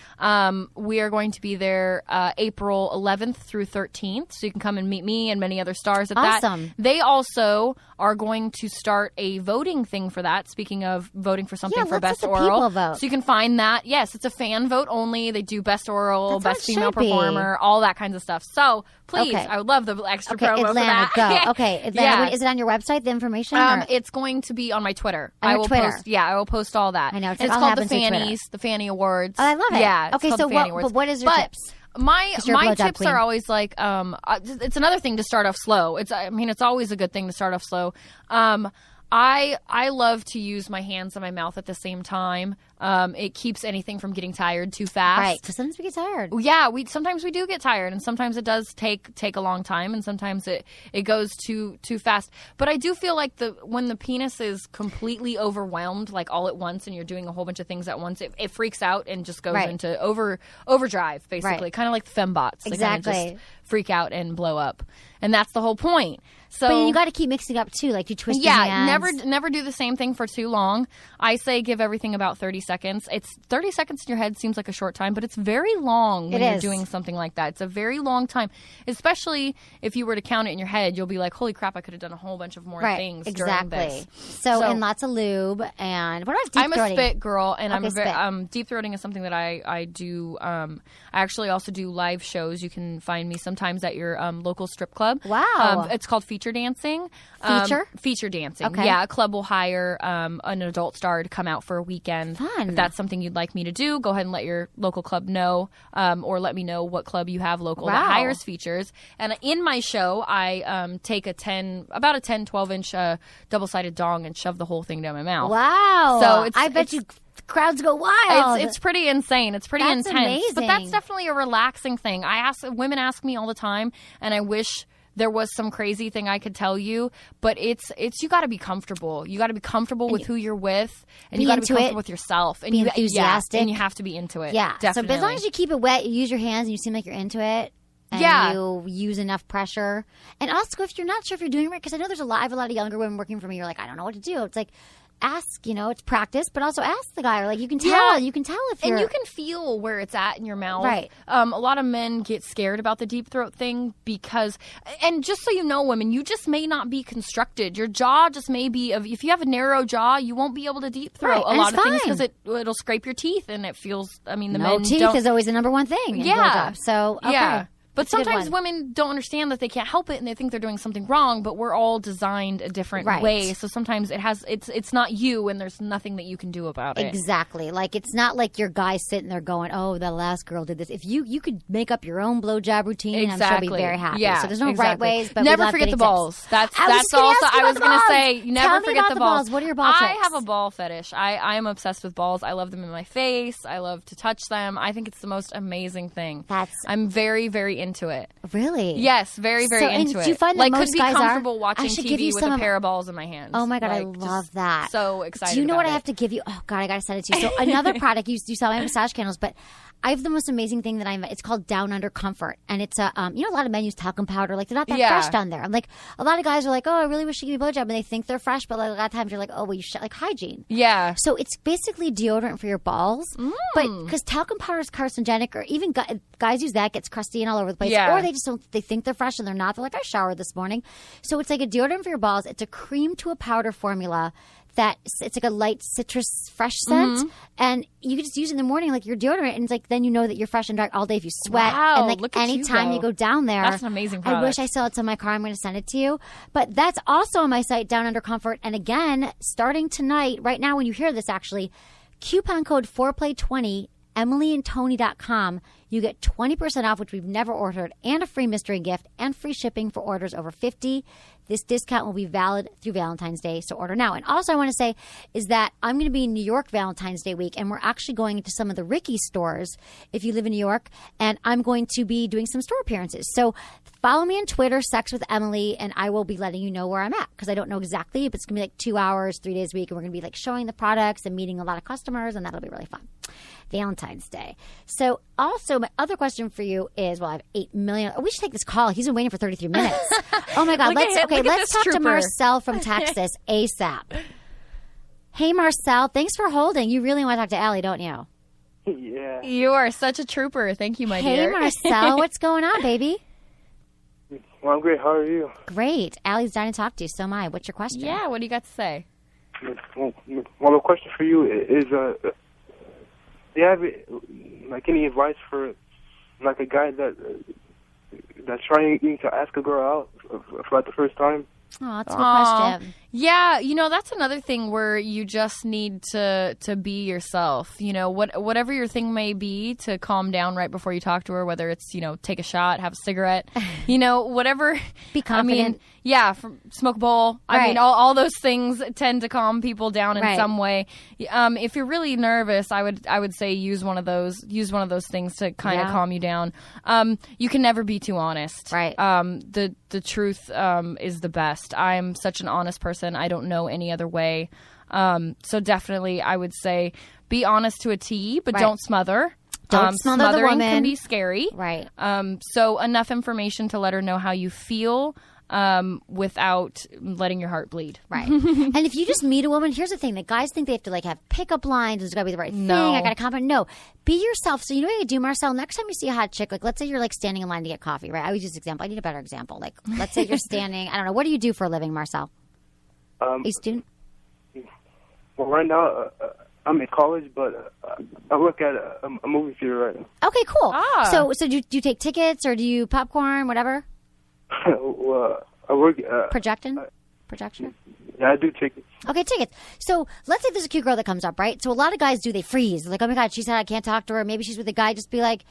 [SPEAKER 9] We are going to be there April 11th through 13th, so you can come and meet me and many other stars at
[SPEAKER 1] Awesome.
[SPEAKER 9] that. They also are going to start a voting thing for that. Speaking of voting for something for
[SPEAKER 1] let's
[SPEAKER 9] best
[SPEAKER 1] let the
[SPEAKER 9] oral,
[SPEAKER 1] people vote.
[SPEAKER 9] so you can find that. Yes, it's a fan vote only. They do best oral,
[SPEAKER 1] That's how
[SPEAKER 9] best
[SPEAKER 1] it
[SPEAKER 9] female
[SPEAKER 1] should be.
[SPEAKER 9] performer, all that kinds of stuff. So please,
[SPEAKER 1] Okay.
[SPEAKER 9] I would love the extra
[SPEAKER 1] Okay,
[SPEAKER 9] promo
[SPEAKER 1] Atlanta,
[SPEAKER 9] for that.
[SPEAKER 1] go. Okay, Atlanta.
[SPEAKER 9] Yeah.
[SPEAKER 1] Is it on your website, the information? or-
[SPEAKER 9] It's going to be on my Twitter.
[SPEAKER 1] On
[SPEAKER 9] I
[SPEAKER 1] your
[SPEAKER 9] will
[SPEAKER 1] Twitter.
[SPEAKER 9] post. Yeah, I will post all that.
[SPEAKER 1] I know, it's
[SPEAKER 9] And
[SPEAKER 1] like all
[SPEAKER 9] called the
[SPEAKER 1] happens through Twitter.
[SPEAKER 9] Fannies, the Fanny Awards.
[SPEAKER 1] Oh, I love it.
[SPEAKER 9] Yeah. It's
[SPEAKER 1] Okay,
[SPEAKER 9] called
[SPEAKER 1] so
[SPEAKER 9] the Fanny
[SPEAKER 1] what-
[SPEAKER 9] Awards.
[SPEAKER 1] but what is your
[SPEAKER 9] But
[SPEAKER 1] tips?
[SPEAKER 9] My
[SPEAKER 1] 'Cause you're a blowjob
[SPEAKER 9] tips
[SPEAKER 1] queen.
[SPEAKER 9] are always like it's another thing to start off slow. It's always a good thing to start off slow. I love to use my hands and my mouth at the same time. It keeps anything from getting tired too fast.
[SPEAKER 1] Right, because sometimes we get tired.
[SPEAKER 9] Yeah, sometimes we do get tired, and sometimes it does take a long time, and sometimes it goes too fast. But I do feel like when the penis is completely overwhelmed, like all at once, and you're doing a whole bunch of things at once, it freaks out and just goes
[SPEAKER 1] Right.
[SPEAKER 9] into overdrive, basically,
[SPEAKER 1] Right.
[SPEAKER 9] kind of like the fembots. They kinda
[SPEAKER 1] Exactly.
[SPEAKER 9] just freak out and blow up, and that's the whole point. So
[SPEAKER 1] But you got to keep mixing up too, like you twist your
[SPEAKER 9] yeah,
[SPEAKER 1] hands.
[SPEAKER 9] never do the same thing for too long. I say give everything about 30 seconds. It's 30 seconds in your head seems like a short time, but it's very long when
[SPEAKER 1] It
[SPEAKER 9] you're
[SPEAKER 1] is.
[SPEAKER 9] doing something like that. It's a very long time, especially if you were to count it in your head. You'll be like, holy crap, I could have done a whole bunch of more
[SPEAKER 1] Right,
[SPEAKER 9] things
[SPEAKER 1] exactly.
[SPEAKER 9] during this.
[SPEAKER 1] So, and lots of lube. And what about deep
[SPEAKER 9] I'm a
[SPEAKER 1] throating?
[SPEAKER 9] spit girl, and
[SPEAKER 1] Okay, spit.
[SPEAKER 9] deep throating is something that I do. I actually also do live shows. You can find me sometimes at your local strip club.
[SPEAKER 1] Wow.
[SPEAKER 9] It's called feature dancing. Feature dancing.
[SPEAKER 1] Okay.
[SPEAKER 9] Yeah, a club will hire an adult star to come out for a weekend.
[SPEAKER 1] Fun.
[SPEAKER 9] If that's something you'd like me to do, go ahead and let your local club know, or let me know what club you have local that
[SPEAKER 1] Wow.
[SPEAKER 9] hires features. And in my show, I take about a 10, 12-inch double-sided dong and shove the whole thing down my mouth.
[SPEAKER 1] Wow.
[SPEAKER 9] So
[SPEAKER 1] I bet you crowds go wild.
[SPEAKER 9] It's pretty insane. It's pretty
[SPEAKER 1] That's
[SPEAKER 9] intense. But that's
[SPEAKER 1] amazing.
[SPEAKER 9] definitely a relaxing thing. Women ask me all the time, and I wish there was some crazy thing I could tell you, but it's you got to be comfortable. You got to be comfortable with who you're with, and
[SPEAKER 1] be
[SPEAKER 9] you got to be
[SPEAKER 1] into
[SPEAKER 9] comfortable
[SPEAKER 1] it.
[SPEAKER 9] with yourself, and
[SPEAKER 1] Be
[SPEAKER 9] you
[SPEAKER 1] enthusiastic.
[SPEAKER 9] and you have to be into it.
[SPEAKER 1] Yeah.
[SPEAKER 9] definitely.
[SPEAKER 1] So, but as long as you keep it wet, you use your hands, and you seem like you're into it. And
[SPEAKER 9] Yeah.
[SPEAKER 1] you use enough pressure. And also, if you're not sure if you're doing it right, because I know I have a lot of younger women working for me. You're like, I don't know what to do. It's like, ask, it's practice, but also ask the guy. Or like, you can tell.
[SPEAKER 9] Yeah.
[SPEAKER 1] You can tell if you're.
[SPEAKER 9] And you can feel where it's at in your mouth.
[SPEAKER 1] Right.
[SPEAKER 9] A lot of men get scared about the deep throat thing because, and just so you know, women, you just may not be constructed. Your jaw just may be, if you have a narrow jaw, you won't be able to deep throat
[SPEAKER 1] Right,
[SPEAKER 9] a
[SPEAKER 1] and
[SPEAKER 9] lot
[SPEAKER 1] it's
[SPEAKER 9] of things
[SPEAKER 1] fine.
[SPEAKER 9] because it'll scrape your teeth and it feels, the
[SPEAKER 1] no
[SPEAKER 9] men
[SPEAKER 1] teeth
[SPEAKER 9] don't.
[SPEAKER 1] is always the number one thing. In
[SPEAKER 9] Yeah.
[SPEAKER 1] blowjob. So, okay.
[SPEAKER 9] Yeah. But
[SPEAKER 1] That's a good
[SPEAKER 9] sometimes
[SPEAKER 1] one.
[SPEAKER 9] women don't understand that they can't help it and they think they're doing something wrong, but we're all designed a different
[SPEAKER 1] Right.
[SPEAKER 9] way. So sometimes it's not you and there's nothing that you can do about it.
[SPEAKER 1] Exactly. Like, it's not like your guy sitting there going, oh, the last girl did this. If you could make up your own blowjob routine, I'm sure you'll be very happy.
[SPEAKER 9] Yeah,
[SPEAKER 1] So there's no right
[SPEAKER 9] exactly.
[SPEAKER 1] ways, but
[SPEAKER 9] never
[SPEAKER 1] we love
[SPEAKER 9] forget
[SPEAKER 1] getting
[SPEAKER 9] the
[SPEAKER 1] tips.
[SPEAKER 9] balls. That's
[SPEAKER 1] I was
[SPEAKER 9] also
[SPEAKER 1] gonna ask you
[SPEAKER 9] I
[SPEAKER 1] about
[SPEAKER 9] was
[SPEAKER 1] the
[SPEAKER 9] going to
[SPEAKER 1] balls.
[SPEAKER 9] say you never
[SPEAKER 1] Tell me
[SPEAKER 9] forget
[SPEAKER 1] about
[SPEAKER 9] the
[SPEAKER 1] the
[SPEAKER 9] balls.
[SPEAKER 1] balls. What are your ball
[SPEAKER 9] I
[SPEAKER 1] tricks?
[SPEAKER 9] have a ball fetish. I am obsessed with balls. I love them in my face. I love to touch them. I think it's the most amazing thing. I'm very, very into into it.
[SPEAKER 1] Really?
[SPEAKER 9] Yes, very, very into it.
[SPEAKER 1] Do you find that
[SPEAKER 9] like,
[SPEAKER 1] most
[SPEAKER 9] could be
[SPEAKER 1] guys
[SPEAKER 9] comfortable
[SPEAKER 1] are?
[SPEAKER 9] watching
[SPEAKER 1] I should give you
[SPEAKER 9] TV with
[SPEAKER 1] some
[SPEAKER 9] a pair of balls in my hands.
[SPEAKER 1] Oh my God,
[SPEAKER 9] like,
[SPEAKER 1] I love that.
[SPEAKER 9] So excited.
[SPEAKER 1] Do you know what
[SPEAKER 9] about
[SPEAKER 1] I have to give you? Oh God, I gotta send it to you. So another product you saw my massage candles, but I have the most amazing thing that it's called Down Under Comfort, and it's a a lot of men use talcum powder, like they're not that fresh down there. I'm like, a lot of guys are like, oh, I really wish you could give me a blowjob, and they think they're fresh, but like, a lot of times you're like, oh, well, you should like hygiene.
[SPEAKER 9] Yeah.
[SPEAKER 1] So it's basically deodorant for your balls, but because talcum powder is carcinogenic, or even guys use that, gets crusty and all over the place, or they just don't, they think they're fresh and they're not. They're like, I showered this morning. So it's like a deodorant for your balls. It's a cream to a powder formula. That it's like a light citrus fresh scent, and you can just use it in the morning like your deodorant, and it's like then you know that you're fresh and dark all day if you sweat.
[SPEAKER 9] Wow,
[SPEAKER 1] and like
[SPEAKER 9] look at
[SPEAKER 1] anytime you go down there,
[SPEAKER 9] that's an amazing product.
[SPEAKER 1] I wish I still had some in my car. I'm going to send it to you, but that's also on my site, Down Under Comfort. And again, starting tonight, right now when you hear this, actually, coupon code 4play20, EmilyandTony.com. You get 20% off, which we've never ordered, and a free mystery gift, and free shipping for orders over 50. This discount will be valid through Valentine's Day, so order now. And also I want to say is that I'm going to be in New York Valentine's Day week, and we're actually going into some of the Ricky stores if you live in New York, and I'm going to be doing some store appearances. So follow me on Twitter, Sex with Emily, and I will be letting you know where I'm at, because I don't know exactly, but it's going to be like 2 hours, 3 days a week, and we're going to be like showing the products and meeting a lot of customers, and that'll be really fun. Valentine's Day. So also my other question for you is, well, I have 8 million. We should take this call. He's been waiting for 33 minutes. Oh my God. Let's talk to Marcel from Texas ASAP. Hey, Marcel, thanks for holding. You really want to talk to Allie, don't you?
[SPEAKER 5] Yeah.
[SPEAKER 9] You are such a trooper. Thank you, my dear.
[SPEAKER 1] Hey, Marcel, what's going on, baby?
[SPEAKER 5] Well, I'm great. How are you?
[SPEAKER 1] Great. Allie's dying to talk to you. So am I. What's your question?
[SPEAKER 9] Yeah, what do you got to say?
[SPEAKER 5] Well, the question for you is, do you have like any advice for like a guy that's trying to ask a girl out for like the first time?
[SPEAKER 1] Oh, that's a good question.
[SPEAKER 9] Yeah, that's another thing where you just need to be yourself. Whatever your thing may be, to calm down right before you talk to her, whether it's, take a shot, have a cigarette, whatever.
[SPEAKER 1] Be confident.
[SPEAKER 9] Smoke a bowl.
[SPEAKER 1] Right.
[SPEAKER 9] I mean, all those things tend to calm people down in some way. If you're really nervous, I would say use one of those things to kind of calm you down. You can never be too honest.
[SPEAKER 1] Right.
[SPEAKER 9] The truth is the best. I'm such an honest person. I don't know any other way. So definitely I would say be honest to a T, but don't smother.
[SPEAKER 1] Don't smother the
[SPEAKER 9] smothering
[SPEAKER 1] woman.
[SPEAKER 9] can be scary.
[SPEAKER 1] Right.
[SPEAKER 9] So enough information to let her know how you feel without letting your heart bleed.
[SPEAKER 1] Right. And if you just meet a woman, here's the thing. The guys think they have to like have pickup lines. It's got to be the right thing. I got to compliment. No. Be yourself. So you know what you do, Marcel? Next time you see a hot chick, like let's say you're like standing in line to get coffee, right? I always use this example. I need a better example. Like let's say you're standing. I don't know. What do you do for a living, Marcel? Are you a student?
[SPEAKER 5] Well, right now I'm in college, but I work at a movie theater right now.
[SPEAKER 1] Okay, cool.
[SPEAKER 9] Ah.
[SPEAKER 1] So do you take tickets or do you popcorn, whatever?
[SPEAKER 5] Well, I work
[SPEAKER 1] Projection?
[SPEAKER 5] Yeah, I do tickets.
[SPEAKER 1] Okay, tickets. So let's say there's a cute girl that comes up, right? So a lot of guys do, they freeze. They're like, oh my God, she said I can't talk to her. Maybe she's with a guy. Just be like,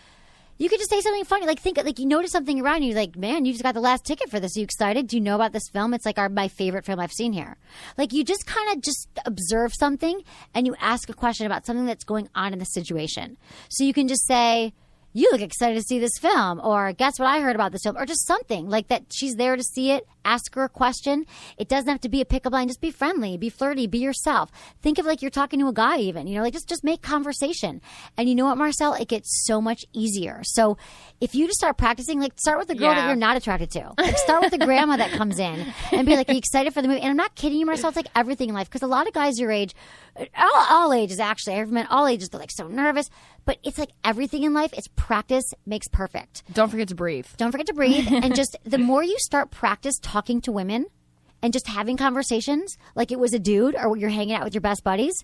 [SPEAKER 1] you could just say something funny. Like think, like you notice something around you. Like, man, you just got the last ticket for this. Are you excited? Do you know about this film? It's like my favorite film I've seen here. Like you just kind of just observe something and you ask a question about something that's going on in the situation. So you can just say, you look excited to see this film, or guess what I heard about this film, or just something like that. She's there to see it. Ask her a question. It doesn't have to be a pickup line. Just be friendly, be flirty, be yourself. Think of like you're talking to a guy even, like just make conversation. And you know what, Marcel? It gets so much easier. So if you just start practicing, like start with the girl that you're not attracted to. Like start with the grandma that comes in and be like, are you excited for the movie? And I'm not kidding you, Marcel. It's like everything in life. Because a lot of guys your age, all ages actually, I've met all ages, they're like so nervous. But it's like everything in life, it's practice makes perfect.
[SPEAKER 9] Don't forget to breathe.
[SPEAKER 1] And just the more you start practice talking to women and just having conversations like it was a dude or you're hanging out with your best buddies,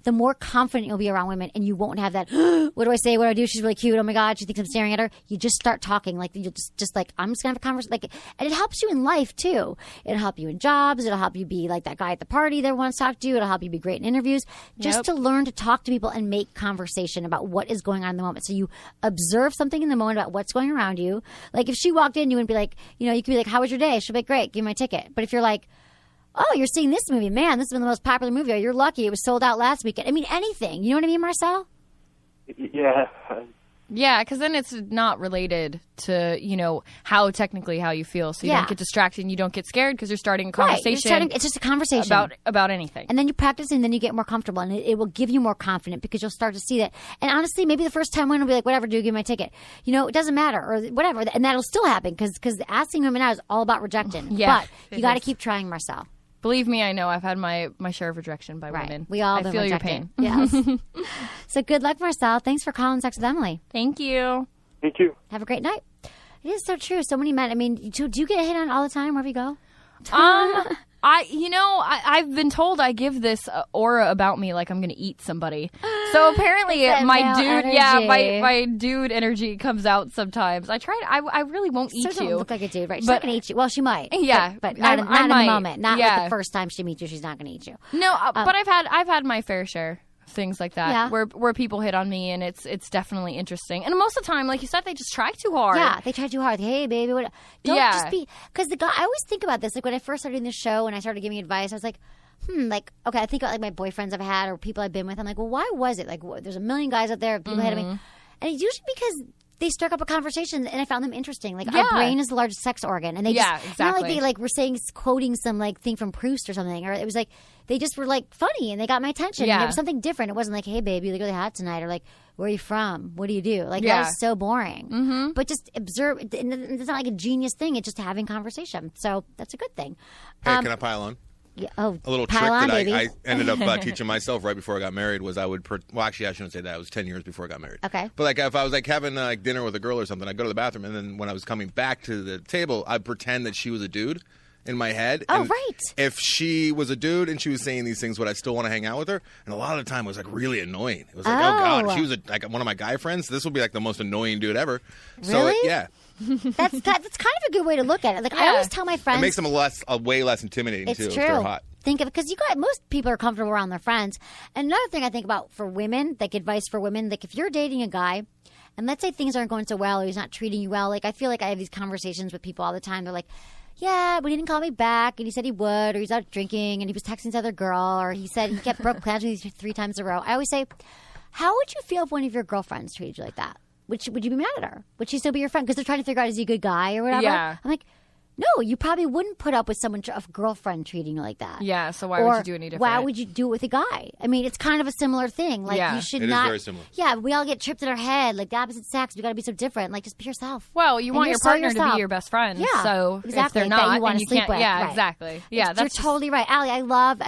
[SPEAKER 1] the more confident you'll be around women, and you won't have that, what do I say? What do I do? She's really cute. Oh my God, she thinks I'm staring at her. You just start talking. Like, you just like, I'm just going to have a conversation. Like, and it helps you in life too. It'll help you in jobs. It'll help you be like that guy at the party that wants to talk to you. It'll help you be great in interviews. Just to learn to talk to people and make conversation about what is going on in the moment. So you observe something in the moment about what's going around you. Like, if she walked in, you wouldn't be like, you could be like, how was your day? She'll be like, great, give me my ticket. But if you're like, oh, you're seeing this movie. Man, this has been the most popular movie. Oh, you're lucky. It was sold out last weekend. I mean, anything. You know what I mean, Marcel?
[SPEAKER 5] Yeah.
[SPEAKER 9] Yeah, because then it's not related to, how you feel. So you don't get distracted and you don't get scared because you're starting a conversation.
[SPEAKER 1] Right. It's just a conversation.
[SPEAKER 9] About anything.
[SPEAKER 1] And then you practice and then you get more comfortable and it will give you more confidence because you'll start to see that. And honestly, maybe the first time women will be like, whatever, dude, give me my ticket. It doesn't matter or whatever. And that'll still happen because asking women out is all about rejection.
[SPEAKER 9] Yeah,
[SPEAKER 1] but you got to keep trying, Marcel.
[SPEAKER 9] Believe me, I know. I've had my share of rejection by women.
[SPEAKER 1] We all
[SPEAKER 9] I feel
[SPEAKER 1] rejected.
[SPEAKER 9] your pain.
[SPEAKER 1] Yes. So good luck, Marcel. Thanks for calling Sex with Emily.
[SPEAKER 9] Thank you.
[SPEAKER 5] Thank you.
[SPEAKER 1] Have a great night. It is so true. So many men. I mean, do you get hit on all the time wherever you go?
[SPEAKER 9] I've been told I give this aura about me like I'm going to eat somebody. So apparently my dude, my dude energy comes out sometimes. I really won't eat
[SPEAKER 1] you.
[SPEAKER 9] Don't
[SPEAKER 1] look like a dude, right? She's not going to eat you. Well, she might.
[SPEAKER 9] Yeah,
[SPEAKER 1] but not in the moment. Not like the first time she meets you, she's not going to eat you.
[SPEAKER 9] No, but I've had my fair share. Things like that, where people hit on me, and it's definitely interesting. And most of the time, like you said, they just try too hard.
[SPEAKER 1] Yeah, they try too hard. Hey, baby, what? Don't just be because the guy. I always think about this. Like when I first started doing this show and I started giving advice, I was like, okay. I think about like my boyfriends I've had or people I've been with. I'm like, well, why was it? Like, there's a million guys out there, people ahead of me, and it's usually because they struck up a conversation and I found them interesting. Like our brain is the largest sex organ, and they just
[SPEAKER 9] exactly.
[SPEAKER 1] Not like they were saying quoting some like thing from Proust or something, or it was like. They just were like funny and they got my attention.
[SPEAKER 9] Yeah.
[SPEAKER 1] And it was something different. It wasn't like, hey, baby, you look really hot tonight, or like, where are you from? What do you do? Like, that was so boring.
[SPEAKER 9] Mm-hmm.
[SPEAKER 1] But just observe. It's not like a genius thing. It's just having conversation. So that's a good thing.
[SPEAKER 7] Hey, can I pile on?
[SPEAKER 1] Yeah,
[SPEAKER 7] a little trick
[SPEAKER 1] on,
[SPEAKER 7] that
[SPEAKER 1] baby.
[SPEAKER 7] I ended up teaching myself right before I got married was I would actually I shouldn't say that. It was 10 years before I got married.
[SPEAKER 1] Okay.
[SPEAKER 7] But like if I was like having dinner with a girl or something, I'd go to the bathroom and then when I was coming back to the table, I'd pretend that she was a dude. In my head.
[SPEAKER 1] Oh,
[SPEAKER 7] and
[SPEAKER 1] right.
[SPEAKER 7] If she was a dude and she was saying these things, would I still want to hang out with her? And a lot of the time it was like really annoying. It was like, oh God, if she was like one of my guy friends, this would be like the most annoying dude ever.
[SPEAKER 1] Really?
[SPEAKER 7] So yeah.
[SPEAKER 1] That's kind of a good way to look at it. Like I always tell my friends.
[SPEAKER 7] It makes them way less intimidating
[SPEAKER 1] it's
[SPEAKER 7] too
[SPEAKER 1] true.
[SPEAKER 7] if they're hot.
[SPEAKER 1] Think of it because most people are comfortable around their friends. And another thing I think about for women, like advice for women, like if you're dating a guy and let's say things aren't going so well or he's not treating you well, like I feel like I have these conversations with people all the time. They're like, yeah, but he didn't call me back, and he said he would, or he's out drinking, and he was texting this other girl, or he said he kept broke plans with me 3 times in a row. I always say, how would you feel if one of your girlfriends treated you like that? Would you be mad at her? Would she still be your friend? Because they're trying to figure out, is he a good guy or whatever?
[SPEAKER 9] Yeah.
[SPEAKER 1] I'm like, no, you probably wouldn't put up with a girlfriend treating you like that.
[SPEAKER 9] Yeah, so why would you do any different?
[SPEAKER 1] Why would you do it with a guy? I mean, it's kind of a similar thing. Like, you should
[SPEAKER 7] it
[SPEAKER 1] not.
[SPEAKER 7] Is very similar.
[SPEAKER 1] Yeah, we all get tripped in our head. Like, the opposite sex, we got to be so different. Like, just be yourself.
[SPEAKER 9] Well, you want your partner to be your best friend.
[SPEAKER 1] Yeah,
[SPEAKER 9] so
[SPEAKER 1] exactly.
[SPEAKER 9] if they're not,
[SPEAKER 1] that you want to sleep
[SPEAKER 9] can't,
[SPEAKER 1] with.
[SPEAKER 9] yeah,
[SPEAKER 1] right.
[SPEAKER 9] exactly. Yeah,
[SPEAKER 1] you're totally right, Allie. I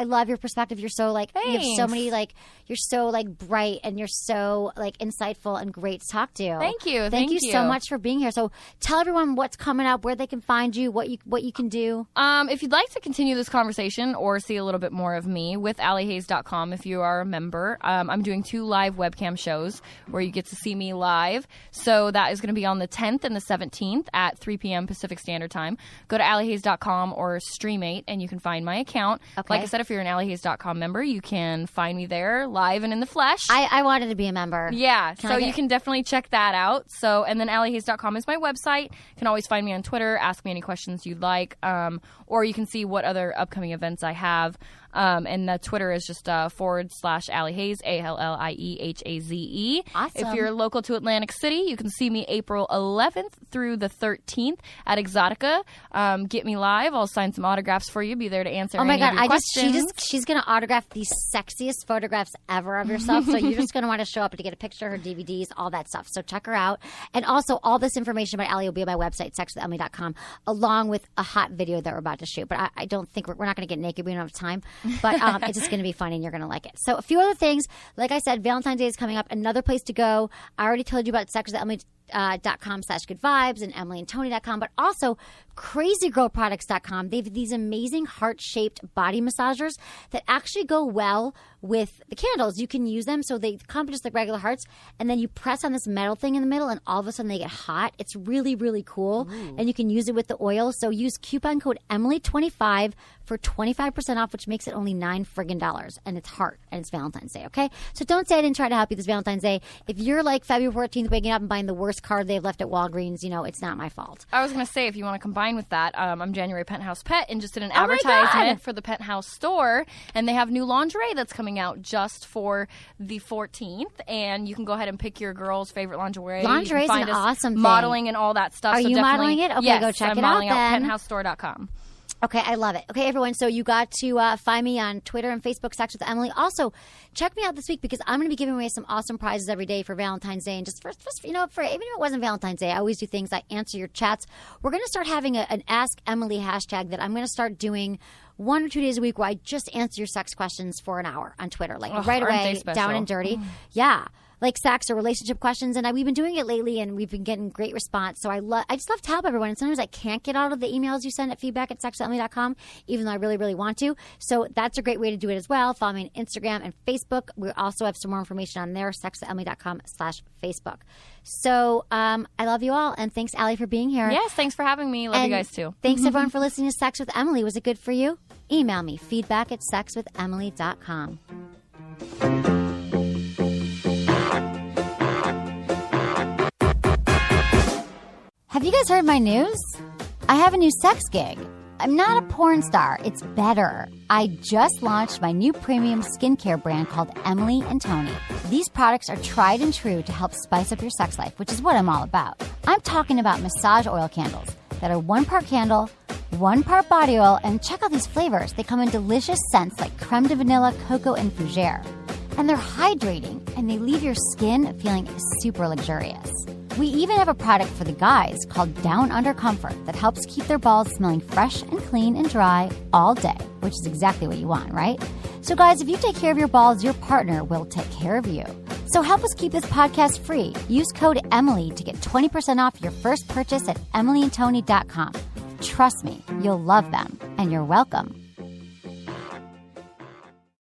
[SPEAKER 1] love your perspective. You're so like you have so many like you're so like bright and you're so like insightful and great to talk to.
[SPEAKER 9] Thank you.
[SPEAKER 1] Thank you so much for being here. So tell everyone what's coming up, where they can find you, what you can do.
[SPEAKER 9] If you'd like to continue this conversation or see a little bit more of me, with alliehaze.com, if you are a member, I'm doing 2 live webcam shows where you get to see me live. So that is going to be on the 10th and the 17th at 3 p.m. Pacific Standard Time. Go to alliehaze.com or Streamate and you can find my account.
[SPEAKER 1] Okay.
[SPEAKER 9] Like I said, if you're an alliehaze.com member, you can find me there live and in the flesh.
[SPEAKER 1] I wanted to be a member.
[SPEAKER 9] Yeah, so you can definitely check that out. So, and then alliehaze.com is my website. You can always find me on Twitter, ask me any questions you'd like, or you can see what other upcoming events I have. And the Twitter is just / Allie Haze, ALLIEHAZE.
[SPEAKER 1] Awesome.
[SPEAKER 9] If you're local to Atlantic City, you can see me April 11th through the 13th at Exotica. Get me live. I'll sign some autographs for you. Be there to answer any of your questions.
[SPEAKER 1] She's going to autograph the sexiest photographs ever of yourself. So you're just going to want to show up to get a picture, her DVDs, all that stuff. So check her out. And also, all this information about Allie will be on my website, sexwithemily.com, along with a hot video that we're about to shoot. But I don't think we're not going to get naked. We don't have time. But it's just going to be funny and you're going to like it. So a few other things. Like I said, Valentine's Day is coming up. Another place to go. I already told you about sexwithemily.com/goodvibes and emilyandtony.com, but also crazygirlproducts.com. They have these amazing heart-shaped body massagers that actually go well with the candles. You can use them so they come just like regular hearts, and then you press on this metal thing in the middle and all of a sudden they get hot. It's really, really cool. Ooh. And you can use it with the oil. So use coupon code Emily25 for 25% off, which makes it only $9 friggin'. And it's heart and it's Valentine's Day, okay? So don't say I didn't try to help you this Valentine's Day. If you're like February 14th waking up and buying the worst card they've left at Walgreens, it's not my fault.
[SPEAKER 9] I was going to say, if you want to combine with that, I'm January Penthouse Pet and just did an advertisement for the Penthouse store, and they have new lingerie that's coming coming out just for the 14th, and you can go ahead and pick your girl's favorite lingerie.
[SPEAKER 1] Lingerie is an awesome thing.
[SPEAKER 9] Modeling and all that stuff.
[SPEAKER 1] Are
[SPEAKER 9] so
[SPEAKER 1] you modeling it? Okay,
[SPEAKER 9] yes,
[SPEAKER 1] go check
[SPEAKER 9] I'm
[SPEAKER 1] it out
[SPEAKER 9] modeling
[SPEAKER 1] then.
[SPEAKER 9] PenthouseStore.com.
[SPEAKER 1] Okay, I love it. Okay, everyone, so you got to find me on Twitter and Facebook, Sex with Emily. Also, check me out this week because I'm going to be giving away some awesome prizes every day for Valentine's Day. And just for even if it wasn't Valentine's Day, I always do things. I answer your chats. We're going to start having an Ask Emily hashtag that I'm going to start doing 1 or 2 days a week where I just answer your sex questions for an hour on Twitter, like right away, down and dirty. Yeah. Like sex or relationship questions, and we've been doing it lately, and we've been getting great response. So I just love to help everyone. And sometimes I can't get out of the emails you send at feedback@sexwithemily.com, even though I really, really want to. So that's a great way to do it as well. Follow me on Instagram and Facebook. We also have some more information on there, sexwithemily.com/Facebook. So I love you all, and thanks, Allie, for being here.
[SPEAKER 9] Yes, thanks for having me. Love you guys too.
[SPEAKER 1] Thanks everyone for listening to Sex with Emily. Was it good for you? Email me feedback@sexwithemily.com. Have you guys heard my news? I have a new sex gig. I'm not a porn star. It's better. I just launched my new premium skincare brand called Emily & Tony. These products are tried and true to help spice up your sex life, which is what I'm all about. I'm talking about massage oil candles that are 1 part candle, 1 part body oil, and check out these flavors. They come in delicious scents like creme de vanilla, cocoa, and fougere. And they're hydrating, and they leave your skin feeling super luxurious. We even have a product for the guys called Down Under Comfort that helps keep their balls smelling fresh and clean and dry all day, which is exactly what you want, right? So guys, if you take care of your balls, your partner will take care of you. So help us keep this podcast free. Use code Emily to get 20% off your first purchase at emilyandtony.com. Trust me, you'll love them, and you're welcome.